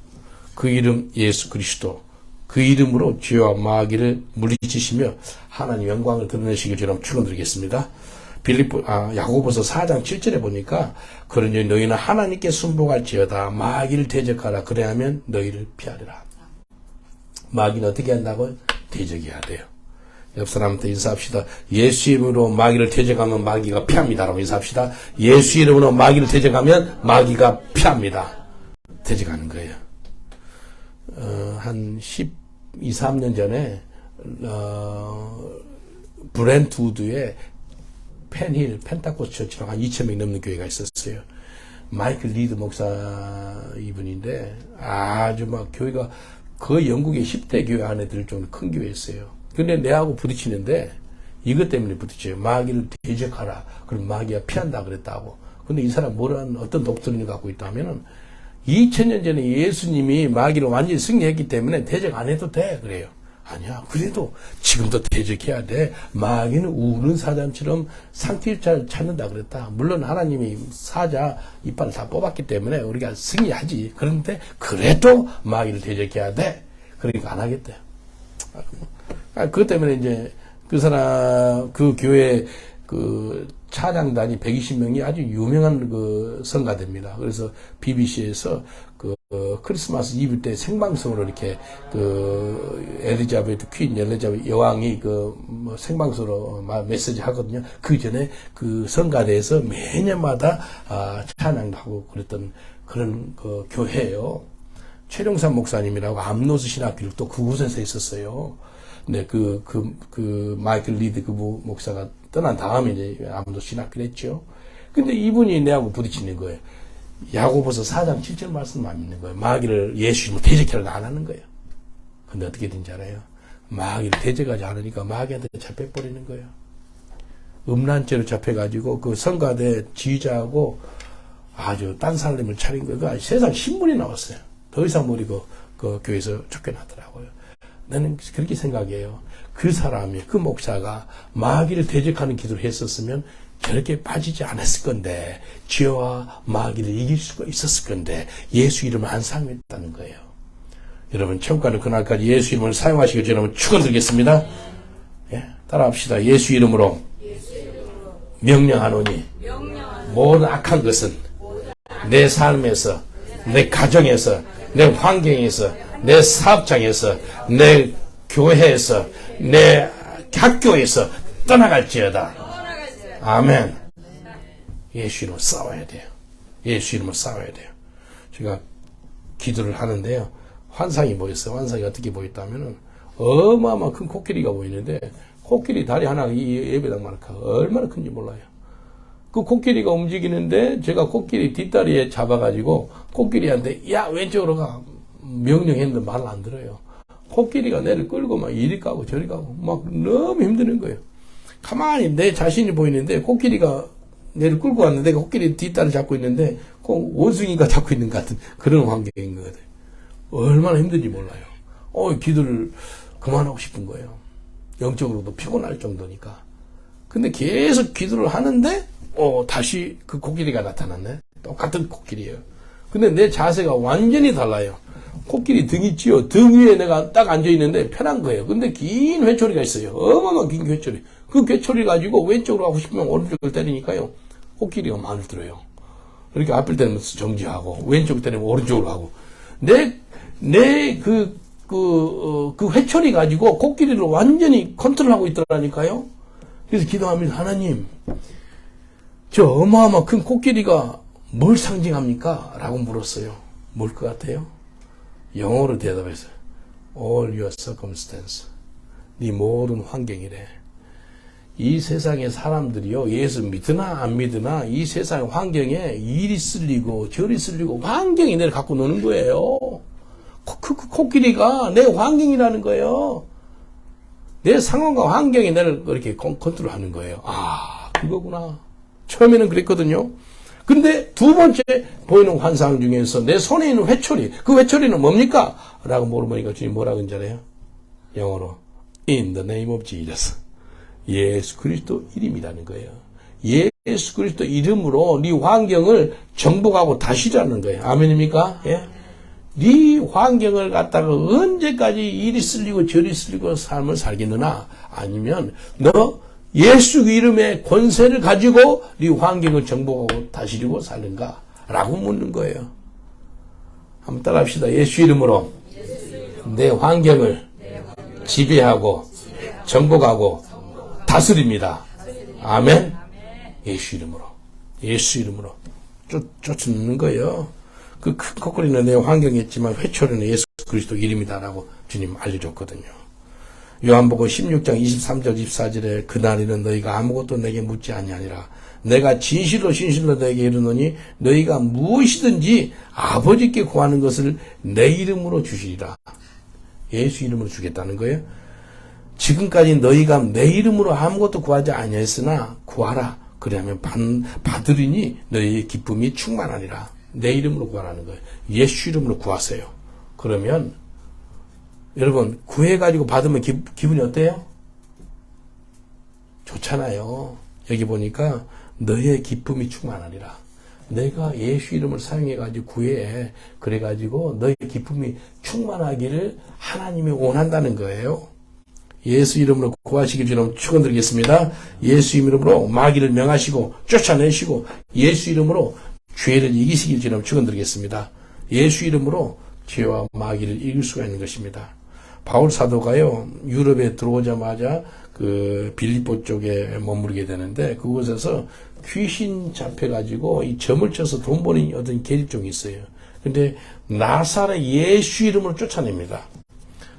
그 이름 예수 그리스도 그 이름으로 죄와 마귀를 물리치시며 하나님 영광을 드러내시길 주님 축원드리겠습니다. 야고보서 4장 7절에 보니까 그러니 너희는 하나님께 순복할지어다 마귀를 대적하라 그래야면 너희를 피하리라. 마귀는 어떻게 한다고요? 대적해야 돼요. 옆 사람한테 인사합시다. 예수 이름으로 마귀를 대적하면 마귀가 피합니다. 라고 인사합시다. 예수 이름으로 마귀를 대적하면 마귀가 피합니다. 대적하는 거예요. 한 12, 13년 전에 브렌트우드에 펜힐, 펜타코스트 처치라고 한 2,000명 넘는 교회가 있었어요. 마이클 리드 목사 이분인데 아주 막 교회가 거의 영국의 10대 교회 안에 들 정도 큰 교회였어요. 근데 내하고 부딪히는데 이것 때문에 부딪혀요. 마귀를 대적하라. 그럼 마귀가 피한다 그랬다고. 근데 이 사람 뭐라는 어떤 독트린을 갖고 있다면은 2000년 전에 예수님이 마귀를 완전히 승리했기 때문에 대적 안 해도 돼. 그래요. 아니야. 그래도 지금도 대적해야 돼. 마귀는 우는 사자처럼 상태를 찾는다 그랬다. 물론 하나님이 사자 이빨을 다 뽑았기 때문에 우리가 승리하지. 그런데 그래도 마귀를 대적해야 돼. 그러니까 안 하겠대요. 그것 때문에 이제 그 사람, 그 교회 그 차장단이 120명이 아주 유명한 그 성가대입니다. 그래서 BBC에서 그 크리스마스 이브 때 생방송으로 이렇게 그 엘리자베트 퀸 엘리자베트 여왕이 그 뭐 생방송으로 메시지 하거든요. 그 전에 그 성가대에서 매년마다 찬양도 하고 그랬던 그런 그 교회예요. 최룡산 목사님이라고 암노스 신학교를 또 그곳에서 있었어요. 네, 마이클 리드 그 목사가 떠난 다음에 이제 암노스 신학교를 했죠. 근데 이분이 내하고 부딪히는 거예요. 야고보서 4장 7절 말씀 안 믿는 거예요. 마귀를 예수님을 대적하려고 안 하는 거예요. 근데 어떻게 된지 알아요? 마귀를 대적하지 않으니까 마귀한테 잡혀버리는 거예요. 음란죄로 잡혀가지고 그 성가대 지휘자하고 아주 딴 살림을 차린 거예요. 세상 신문이 나왔어요. 더 이상 모르고 그 교회에서 쫓겨나더라고요. 나는 그렇게 생각해요. 그 사람이, 그 목사가 마귀를 대적하는 기도를 했었으면 저렇게 빠지지 않았을 건데, 죄와 마귀를 이길 수가 있었을 건데, 예수 이름을 안 사용했다는 거예요. 여러분, 천국 가는 그날까지 예수 이름을 사용하시길 여러분 축원드리겠습니다. 예? 따라합시다. 예수 이름으로 명령하노니, 모든 악한 것은 내 삶에서, 내 가정에서, 내 환경에서, 내 사업장에서, 내 교회에서, 내 학교에서 떠나갈지어다. 아멘. 예수 이름으로 싸워야 돼요. 예수 이름으로 싸워야 돼요. 제가 기도를 하는데요. 환상이 보였어요. 환상이 어떻게 보였다면은 어마어마한 큰 코끼리가 보이는데 코끼리 다리 하나 이 예배당만큼 얼마나 큰지 몰라요. 그 코끼리가 움직이는데 제가 코끼리 뒷다리에 잡아가지고 코끼리한테 야 왼쪽으로 가 명령했는데 말을 안 들어요. 코끼리가 내를 끌고 막 이리 가고 저리 가고 막 너무 힘드는 거예요. 가만히 내 자신이 보이는데 코끼리가 얘를 끌고 왔는데 코끼리 뒷다리를 잡고 있는데 꼭 원숭이가 잡고 있는 것 같은 그런 환경인 것 같아요. 얼마나 힘든지 몰라요. 기도를 그만하고 싶은 거예요. 영적으로도 피곤할 정도니까. 근데 계속 기도를 하는데 다시 그 코끼리가 나타났네. 똑같은 코끼리예요. 근데 내 자세가 완전히 달라요. 코끼리 등 있지요. 등 위에 내가 딱 앉아있는데 편한 거예요. 근데 긴 회초리가 있어요. 어마어마한 긴 회초리. 그 회초리 가지고 왼쪽으로 하고 싶으면 오른쪽을 때리니까요. 코끼리가 마음을 들어요. 이렇게 앞을 때리면 정지하고, 왼쪽 때리면 오른쪽으로 하고. 그 회초리 가지고 코끼리를 완전히 컨트롤하고 있더라니까요. 그래서 기도하면서, 하나님, 저 어마어마한 큰 코끼리가 뭘 상징합니까? 라고 물었어요. 뭘 것 같아요? 영어로 대답했어요. All your circumstance. 네 모든 환경이래. 이 세상의 사람들이요, 예수 믿으나 안 믿으나 이 세상 환경에 일이 쓸리고 저리 쓸리고 환경이 내를 갖고 노는 거예요. 코끼리가 내 환경이라는 거예요. 내 상황과 환경이 나를 그렇게 컨트롤하는 거예요. 그거구나. 처음에는 그랬거든요. 근데 두 번째 보이는 환상 중에서 내 손에 있는 회초리, 그 회초리는 뭡니까? 라고 물어보니까 주님 뭐라고 하는지 알아요? 영어로 In the name of Jesus. 예수 그리스도 이름이라는 거예요. 예수 그리스도 이름으로 네 환경을 정복하고 다시라는 거예요. 아멘입니까? 예? 네 환경을 갖다가 언제까지 이리 쓸리고 저리 쓸리고 삶을 살겠느냐? 아니면 너 예수 이름의 권세를 가지고 네 환경을 정복하고 다스리고 사는가? 라고 묻는 거예요. 한번 따라합시다. 예수 이름으로 내 환경을 지배하고 정복하고 다스립니다. 아멘. 예수 이름으로. 예수 이름으로 쫓는 거예요. 그 큰 코끼리는 내 환경이었지만 회초리는 예수 그리스도 이름이다라고 주님 알려줬거든요. 요한복음 16장 23절 24절에 그날에는 너희가 아무것도 내게 묻지 아니하니라. 내가 진실로 너희에게 이르노니 너희가 무엇이든지 아버지께 구하는 것을 내 이름으로 주시리라. 예수 이름으로 주겠다는 거예요. 지금까지 너희가 내 이름으로 아무것도 구하지 아니하였으나 구하라. 그러면 받으리니 너희의 기쁨이 충만하니라. 내 이름으로 구하라는 거예요. 예수 이름으로 구하세요. 그러면 여러분 구해가지고 받으면 기분이 어때요? 좋잖아요. 여기 보니까 너의 기쁨이 충만하리라. 내가 예수 이름을 사용해가지고 구해. 그래가지고 너의 기쁨이 충만하기를 하나님이 원한다는 거예요. 예수 이름으로 구하시길 주님 축원드리겠습니다. 예수 이름으로 마귀를 명하시고 쫓아내시고 예수 이름으로 죄를 이기시길 주님 축원드리겠습니다. 예수 이름으로 죄와 마귀를 이길 수가 있는 것입니다. 바울 사도가요, 유럽에 들어오자마자 그 빌립보 쪽에 머무르게 되는데 그곳에서 귀신 잡혀가지고 이 점을 쳐서 돈 버는 어떤 계집종이 있어요. 근데 나사렛 예수 이름으로 쫓아냅니다.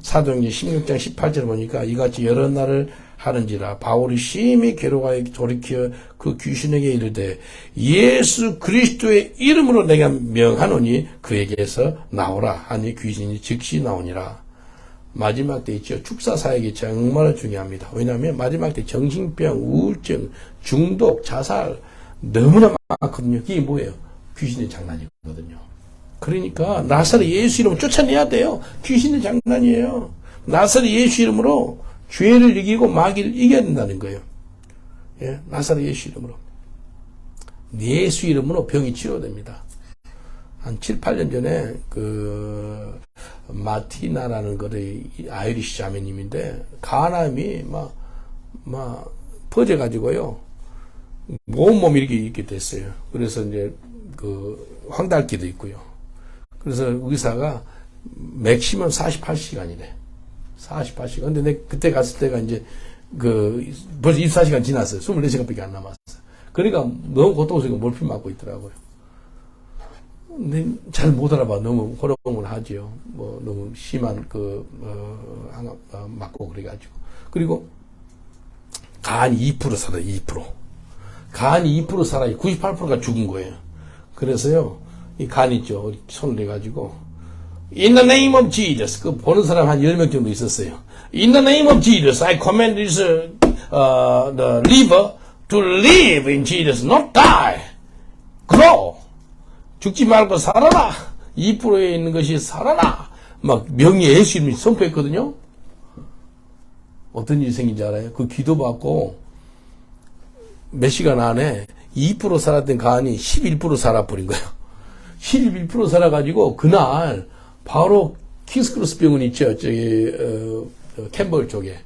사도행전 16장 18절 보니까 이같이 여러 날을 하는지라 바울이 심히 괴로워하여 돌이켜 그 귀신에게 이르되 예수 그리스도의 이름으로 내가 명하노니 그에게서 나오라 하니 귀신이 즉시 나오니라. 마지막 때 있죠. 축사 사역이 정말 중요합니다. 왜냐하면 마지막 때 정신병, 우울증, 중독, 자살 너무나 많거든요. 그게 뭐예요? 귀신의 장난이거든요. 그러니까 나사렛 예수 이름으로 쫓아내야 돼요. 귀신의 장난이에요. 나사렛 예수 이름으로 죄를 이기고 마귀를 이겨야 된다는 거예요. 예? 나사렛 예수 이름으로. 예수 이름으로 병이 치료됩니다. 한 7, 8년 전에 그 마티나라는 거를 아이리시 자매님인데 간암이 막 퍼져가지고요 온몸이 이렇게 됐어요. 그래서 이제 그 황달기도 있고요. 그래서 의사가 맥시멈 48시간이래. 48시간. 근데 내가 그때 갔을 때가 이제 벌써 24시간 지났어요. 24시간밖에 안 남았어요. 그러니까 너무 고통스러워 몰핀 맞고 있더라고요. 근데 잘 못 알아봐. 너무 호러공을 하지요. 너무 심한 맞고 그래가지고. 그리고 간 2% 살아요. 2%. 간 2% 살아요. 98%가 죽은 거예요. 그래서요, 이 간 있죠. 손을 내가지고, In the name of Jesus. 그 보는 사람 한 10명 정도 있었어요. In the name of Jesus, I command this, the liver to live in Jesus, not die. grow. 죽지 말고 살아라. 2%에 있는 것이 살아라. 막 명예 예수 이름이 선포했거든요. 어떤 일이 생긴지 알아요? 그 기도받고 몇 시간 안에 2% 살았던 간이 11% 살아버린 거예요. 11% 살아가지고 그날 바로 킹스크로스 병원 있죠. 저기 캠벌 쪽에.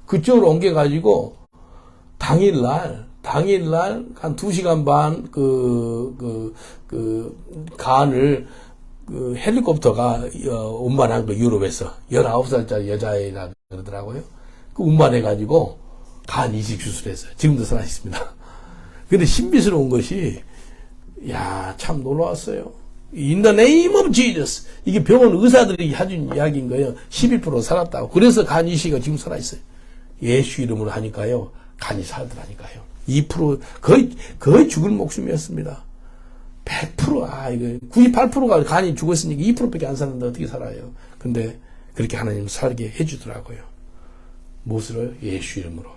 그쪽으로 옮겨가지고 당일날 한 2시간 반 간을 헬리콥터가 운반한 거 유럽에서 19살짜리 여자애라 그러더라고요. 그 운반해가지고 간 이식 수술했어요. 지금도 살아있습니다. 근데 신비스러운 것이 참 놀라웠어요. In the name of Jesus. 이게 병원 의사들이 해준 이야기인 거예요. 11% 살았다고. 그래서 간 이식이 지금 살아있어요. 예수 이름으로 하니까요. 간이 살더라니까요. 2% 거의 죽을 목숨이었습니다. 100% 이거 98%가 간이 죽었으니까 2%밖에 안 사는데 어떻게 살아요? 근데 그렇게 하나님 살게 해주더라고요. 무엇으로요? 예수 이름으로.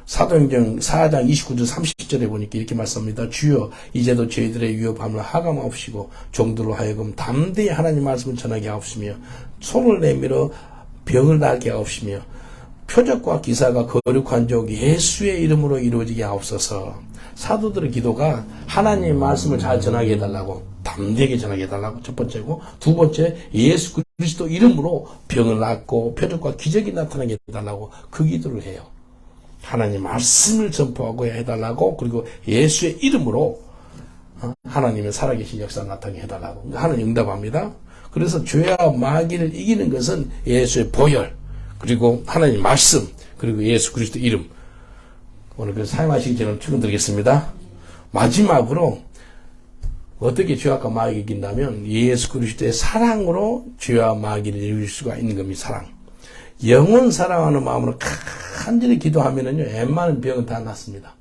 사도행전 4장 29절 30절에 보니까 이렇게 말씀합니다. 주여 이제도 저희들의 위협함을 하감하옵시고 종들로 하여금 담대히 하나님 말씀을 전하게 하옵시며 손을 내밀어 병을 낫게 하옵시며 표적과 기사가 거룩한 적 예수의 이름으로 이루어지게 하옵소서. 사도들의 기도가 하나님의 말씀을 잘 전하게 해달라고, 담대하게 전하게 해달라고 첫 번째고, 두 번째 예수 그리스도 이름으로 병을 낫고 표적과 기적이 나타나게 해달라고 그 기도를 해요. 하나님 말씀을 전포하고 해달라고, 그리고 예수의 이름으로 하나님의 살아계신 역사 나타나게 해달라고 하나님 응답합니다. 그래서 죄와 마귀를 이기는 것은 예수의 보혈, 그리고 하나님 말씀, 그리고 예수 그리스도 이름. 오늘 그 사용하시기 전에 축원드리겠습니다. 마지막으로 어떻게 죄와 마귀를 이긴다면 예수 그리스도의 사랑으로 죄와 마귀를 이길 수가 있는 겁니다. 사랑. 영원 사랑하는 마음으로 간절히 기도하면은요, 웬만한 병은 다 낫습니다.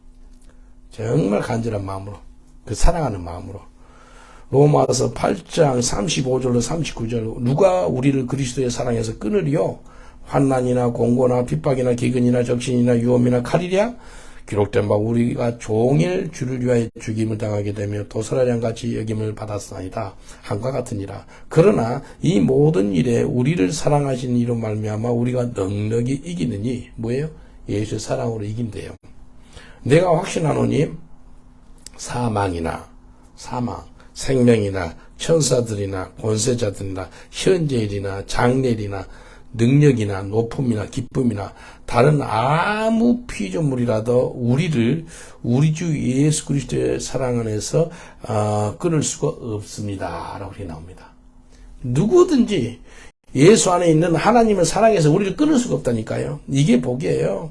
정말 간절한 마음으로, 그 사랑하는 마음으로. 로마서 8장 35절로 39절, 누가 우리를 그리스도의 사랑에서 끊으리요? 환난이나 공고나 핍박이나 기근이나 적신이나 유험이나 칼이랴? 기록된 바 우리가 종일 주를 위하여 죽임을 당하게 되며 도살아량같이 여김을 받았사이다. 한과 같으니라. 그러나 이 모든 일에 우리를 사랑하신 이로 말미암아 우리가 넉넉히 이기느니 뭐예요? 예수의 사랑으로 이긴대요. 내가 확신하노니 사망, 생명이나 천사들이나 권세자들이나 현재일이나 장래일이나 능력이나 높음이나 기쁨이나 다른 아무 피조물이라도 우리를 우리 주 예수 그리스도의 사랑 안에서 끊을 수가 없습니다. 라고 이렇게 나옵니다. 누구든지 예수 안에 있는 하나님의 사랑에서 우리를 끊을 수가 없다니까요. 이게 복이에요.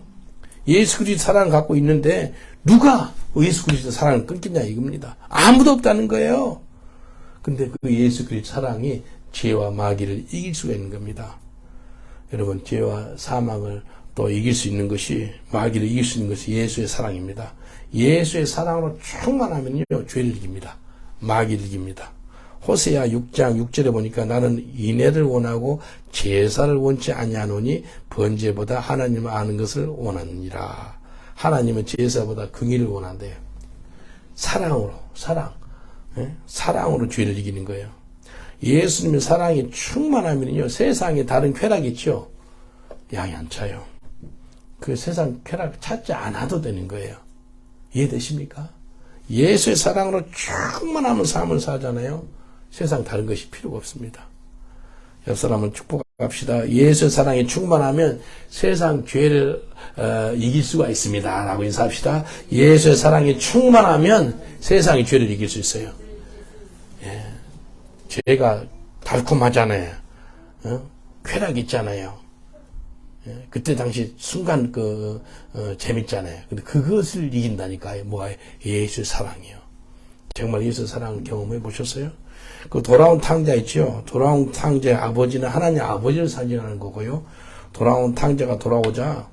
예수 그리스도 사랑을 갖고 있는데 누가 예수 그리스도 사랑을 끊겠냐 이겁니다. 아무도 없다는 거예요. 근데 그 예수 그리스도 사랑이 죄와 마귀를 이길 수가 있는 겁니다. 여러분, 죄와 사망을 또 이길 수 있는 것이, 마귀를 이길 수 있는 것이 예수의 사랑입니다. 예수의 사랑으로 충만하면요, 죄를 이깁니다. 마귀를 이깁니다. 호세아 6장 6절에 보니까 나는 인애를 원하고 제사를 원치 아니하노니 번제보다 하나님을 아는 것을 원하느니라. 하나님은 제사보다 긍의를 원한대요. 사랑으로, 사랑으로 죄를 이기는 거예요. 예수님의 사랑이 충만하면요, 세상에 다른 쾌락이 있죠? 양이 안 차요. 그 세상 쾌락 찾지 않아도 되는 거예요. 이해되십니까? 예수의 사랑으로 충만하면 삶을 살잖아요. 세상 다른 것이 필요가 없습니다. 옆 사람은 축복합시다. 예수의 사랑이 충만하면 세상 죄를 이길 수가 있습니다. 라고 인사합시다. 예수의 사랑이 충만하면 세상의 죄를 이길 수 있어요. 죄가 달콤하잖아요. 쾌락 있잖아요. 그때 당시 순간 재밌잖아요. 근데 그것을 이긴다니까요. 뭐가 예수의 사랑이요. 정말 예수의 사랑을 경험해 보셨어요? 그 돌아온 탕자 있죠? 돌아온 탕자의 아버지는 하나님 아버지를 상징하는 거고요. 돌아온 탕자가 돌아오자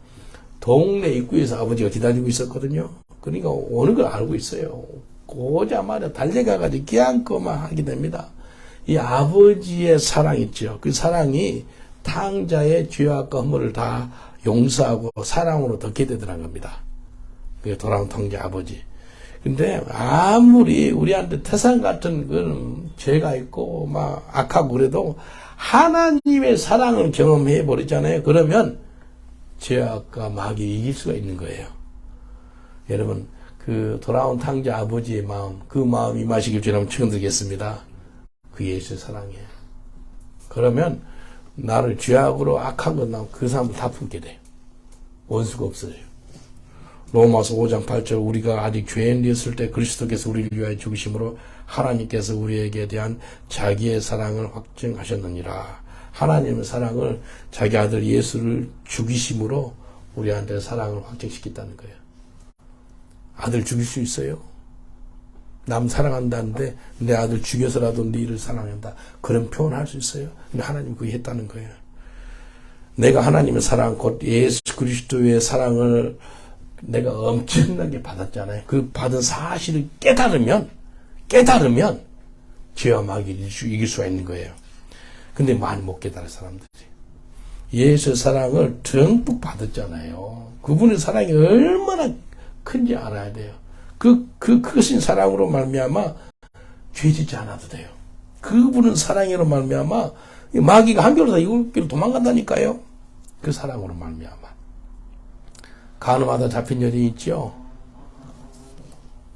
동네 입구에서 아버지가 기다리고 있었거든요. 그러니까 오는 걸 알고 있어요. 오자마자 달려가가지고 껴안고만 하게 됩니다. 이 아버지의 사랑 있죠. 그 사랑이 탕자의 죄와 허물을 다 용서하고 사랑으로 덮게 되더란 겁니다. 그 돌아온 통제 아버지. 근데 아무리 우리한테 태산 같은 그 죄가 있고 막 악하고 그래도 하나님의 사랑을 경험해 버리잖아요. 그러면 죄악과 마귀 이길 수가 있는 거예요. 여러분, 그 돌아온 탕자 아버지의 마음, 그 마음 임하시길 주님 축원드리겠습니다. 그 예수의 사랑이에요. 그러면 나를 죄악으로 악한 것 나면 그 사람을 다 품게 돼요. 원수가 없어져요. 로마서 5장 8절 우리가 아직 죄인이었을 때 그리스도께서 우리를 위하여 죽으심으로 하나님께서 우리에게 대한 자기의 사랑을 확증하셨느니라. 하나님의 사랑을 자기 아들 예수를 죽이심으로 우리한테 사랑을 확증시켰다는 거예요. 아들 죽일 수 있어요? 남 사랑한다는데 내 아들 죽여서라도 너희를 사랑한다. 그런 표현할 수 있어요? 근데 하나님 그게 했다는 거예요. 내가 하나님의 사랑, 곧 예수 그리스도의 사랑을 내가 엄청나게 받았잖아요. 그 받은 사실을 깨달으면 죄와 마귀를 이길 수가 있는 거예요. 근데 많이 못 깨달은 사람들이. 예수의 사랑을 듬뿍 받았잖아요. 그분의 사랑이 얼마나 큰지 알아야 돼요. 그 크신 사랑으로 말미암아 죄 짓지 않아도 돼요. 그분은 사랑으로 말미암아 마귀가 한 길로 다 일곱 길로 도망간다니까요. 그 사랑으로 말미암아. 간음하다 잡힌 여인이 있죠.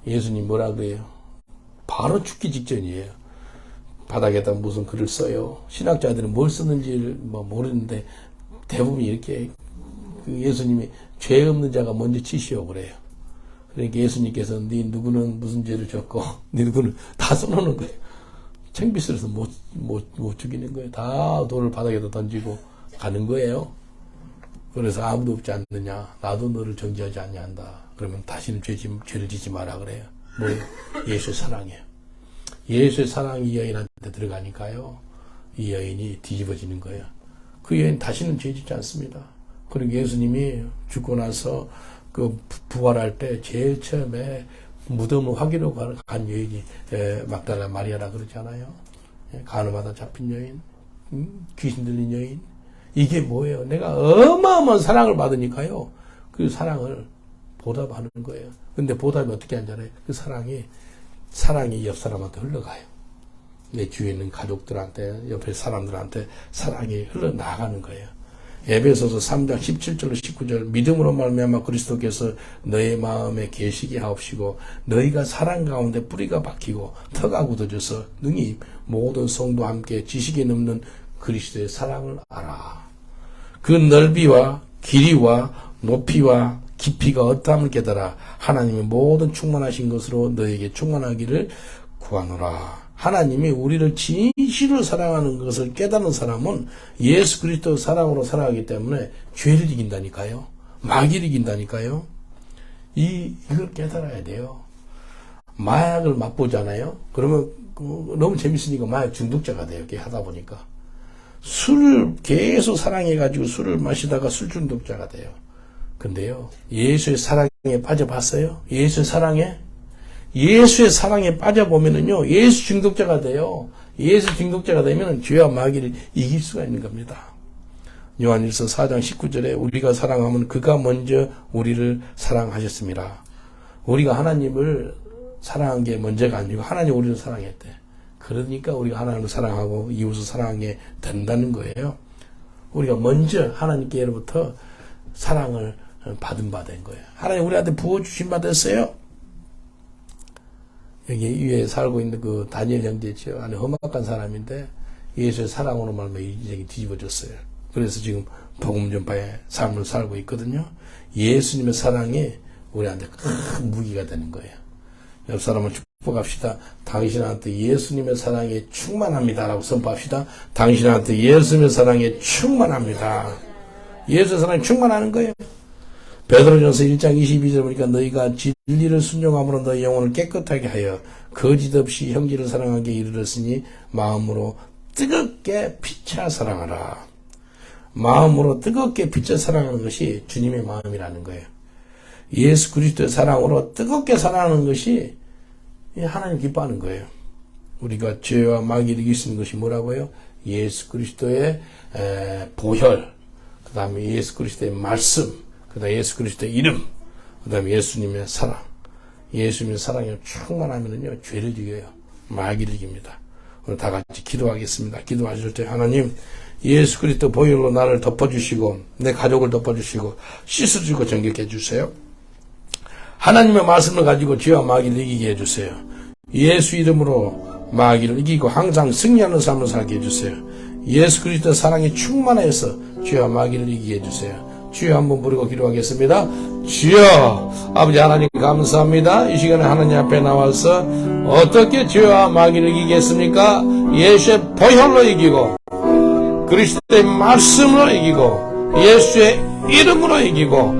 예수님 뭐라 그래요? 바로 죽기 직전이에요. 바닥에다 무슨 글을 써요. 신학자들은 뭘 쓰는지 모르는데 대부분 이렇게 그 예수님이 죄 없는 자가 먼저 치시오 그래요. 그러니까 예수님께서 네 누구는 무슨 죄를 졌고 네 누구는 다 써놓는 거예요. 창피스러워서 못 죽이는 거예요. 다 돌을 바닥에다 던지고 가는 거예요. 그래서 아무도 없지 않느냐. 나도 너를 정죄하지 아니한다. 그러면 다시는 죄를 짓지 마라 그래요. 뭐예요? 예수의 사랑이에요. 예수의 사랑이 이 여인한테 들어가니까요. 이 여인이 뒤집어지는 거예요. 그 여인 다시는 죄 짓지 않습니다. 그리고 예수님이 죽고 나서 그 부활할 때 제일 처음에 무덤을 확인하고 간 여인이 막달라 마리아라 그러잖아요. 간음하다 잡힌 여인, 귀신 들린 여인. 이게 뭐예요? 내가 어마어마한 사랑을 받으니까요. 그 사랑을 보답하는 거예요. 근데 보답이 어떻게 하잖아요. 그 사랑이 옆 사람한테 흘러가요. 내 주위에 있는 가족들한테, 옆에 사람들한테 사랑이 흘러나가는 거예요. 에베소서 3장 17절로 19절 믿음으로 말미암아 그리스도께서 너의 마음에 계시게 하옵시고 너희가 사랑 가운데 뿌리가 박히고 터가 굳어져서 능히 모든 성도와 함께 지식이 넘는 그리스도의 사랑을 알아. 그 넓이와 길이와 높이와 깊이가 어떠함을 깨달아 하나님의 모든 충만하신 것으로 너에게 충만하기를 구하노라. 하나님이 우리를 진실로 사랑하는 것을 깨닫는 사람은 예수 그리스도 사랑으로 살아가기 때문에 죄를 이긴다니까요. 마귀를 이긴다니까요. 이걸 깨달아야 돼요. 마약을 맛보잖아요. 그러면 너무 재밌으니까 마약 중독자가 돼요. 이렇게 하다 보니까. 술을 계속 사랑해가지고 술을 마시다가 술 중독자가 돼요. 근데요, 예수의 사랑에 빠져봤어요? 예수의 사랑에 빠져보면은요, 예수 중독자가 돼요. 예수 중독자가 되면 죄와 마귀를 이길 수가 있는 겁니다. 요한일서 4장 19절에 우리가 사랑하면 그가 먼저 우리를 사랑하셨습니다. 우리가 하나님을 사랑한 게 먼저가 아니고 하나님 우리를 사랑했대. 그러니까 우리가 하나님을 사랑하고 이웃을 사랑하게 된다는 거예요. 우리가 먼저 하나님께로부터 사랑을 받은 바 된 거예요. 하나님 우리한테 부어주신 바 됐어요. 여기 위에 살고 있는 그 다니엘 형제죠. 아주 험악한 사람인데 예수의 사랑으로 말하면 인생이 뒤집어졌어요. 그래서 지금 복음 전파의 삶을 살고 있거든요. 예수님의 사랑이 우리한테 큰 무기가 되는 거예요. 옆 사람을 축복합시다. 당신한테 예수님의 사랑에 충만합니다라고 선포합시다. 당신한테 예수님의 사랑에 충만합니다. 예수의 사랑에 충만하는 거예요. 베드로전서 1장 22절 보니까 너희가 진리를 순종함으로 너희 영혼을 깨끗하게 하여 거짓 없이 형제를 사랑하게 이르렀으니 마음으로 뜨겁게 피차 사랑하라. 마음으로 뜨겁게 피차 사랑하는 것이 주님의 마음이라는 거예요. 예수 그리스도의 사랑으로 뜨겁게 사랑하는 것이 하나님 기뻐하는 거예요. 우리가 죄와 마귀를 이길 수 있는 것이 뭐라고요? 예수 그리스도의 보혈, 그 다음에 예수 그리스도의 말씀, 그 다음에 예수 그리스도의 이름, 그 다음에 예수님의 사랑. 예수님의 사랑에 충만하면은요, 죄를 이겨요. 마귀를 이깁니다. 오늘 다 같이 기도하겠습니다. 기도하실 때 하나님, 예수 그리스도 보혈로 나를 덮어주시고, 내 가족을 덮어주시고, 씻어주고 정결케 해주세요. 하나님의 말씀을 가지고 죄와 마귀를 이기게 해주세요. 예수 이름으로 마귀를 이기고 항상 승리하는 삶을 살게 해주세요. 예수 그리스도의 사랑이 충만해서 죄와 마귀를 이기게 해주세요. 주여 한번 부르고 기도하겠습니다. 주여, 아버지 하나님 감사합니다. 이 시간에 하나님 앞에 나와서 어떻게 죄와 마귀를 이기겠습니까? 예수의 보혈로 이기고, 그리스도의 말씀으로 이기고, 예수의 이름으로 이기고,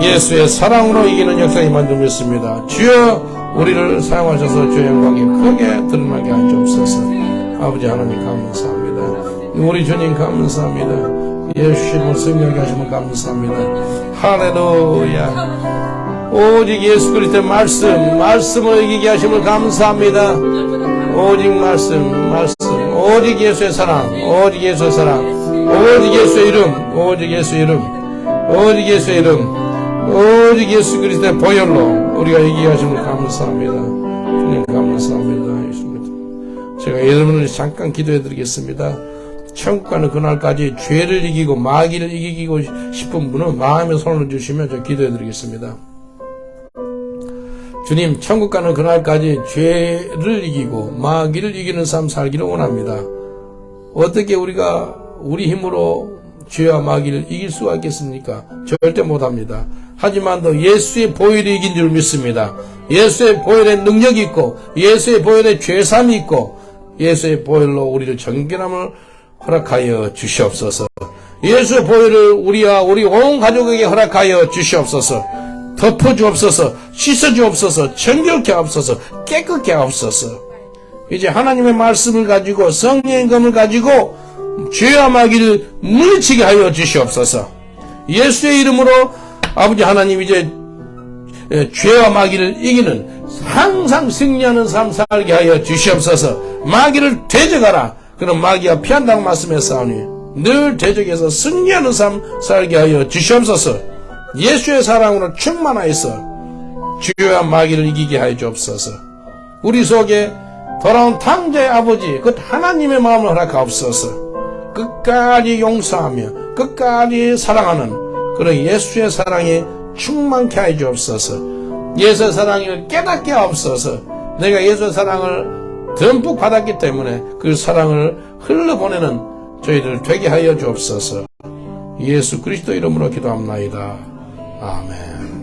예수의 사랑으로 이기는 역사 임한 줄 믿습니다. 주여, 우리를 사용하셔서 주의 영광이 크게 드러나게 하시옵소서. 아버지 하나님 감사합니다. 우리 주님 감사합니다. 예수님을 승리하게 하시면 감사합니다. 할렐루야. 오직 예수 그리스도의 말씀을 이기게 하심을 감사합니다. 오직 말씀, 오직 예수의 사랑, 오직 예수의 사랑, 오직 예수의 이름, 오직 예수의 이름, 오직 예수의 이름, 오직 예수 그리스도의 보혈로 우리가 이기게 하심을 감사합니다. 주님 감사합니다. 예수님. 제가 여러분을 잠깐 기도해 드리겠습니다. 천국 가는 그날까지 죄를 이기고 마귀를 이기고 싶은 분은 마음에 손을 주시면 저 기도해 드리겠습니다. 주님, 천국 가는 그날까지 죄를 이기고 마귀를 이기는 삶 살기를 원합니다. 어떻게 우리가 우리 힘으로 죄와 마귀를 이길 수가 있겠습니까? 절대 못합니다. 하지만 또 예수의 보혈이 이긴 줄 믿습니다. 예수의 보혈의 능력이 있고 예수의 보혈의 죄삼이 있고 예수의 보혈로 우리를 정결함을 허락하여 주시옵소서. 예수의 보혈을 우리와 우리 온 가족에게 허락하여 주시옵소서. 덮어주옵소서. 씻어주옵소서. 정결케 하옵소서. 깨끗게 하옵소서. 이제 하나님의 말씀을 가지고 성령의 검을 가지고 죄와 마귀를 물리치게 하여 주시옵소서. 예수의 이름으로 아버지 하나님 이제 죄와 마귀를 이기는 항상 승리하는 삶 살게 하여 주시옵소서. 마귀를 대적하라. 그럼 마귀가 피한다고 말씀했사오니 늘 대적해서 승리하는 삶 살게 하여 주시옵소서. 예수의 사랑으로 충만하여서 죄와 마귀를 이기게 하여 주옵소서. 우리 속에 돌아온 탕자의 아버지 그 하나님의 마음을 허락하옵소서. 끝까지 용서하며 끝까지 사랑하는 그런 예수의 사랑에 충만케 하여 주옵소서. 예수의 사랑을 깨닫게 하옵소서. 내가 예수의 사랑을 듬뿍 받았기 때문에 그 사랑을 흘러보내는 저희들 되게 하여 주옵소서. 예수 그리스도 이름으로 기도합나이다. 아멘.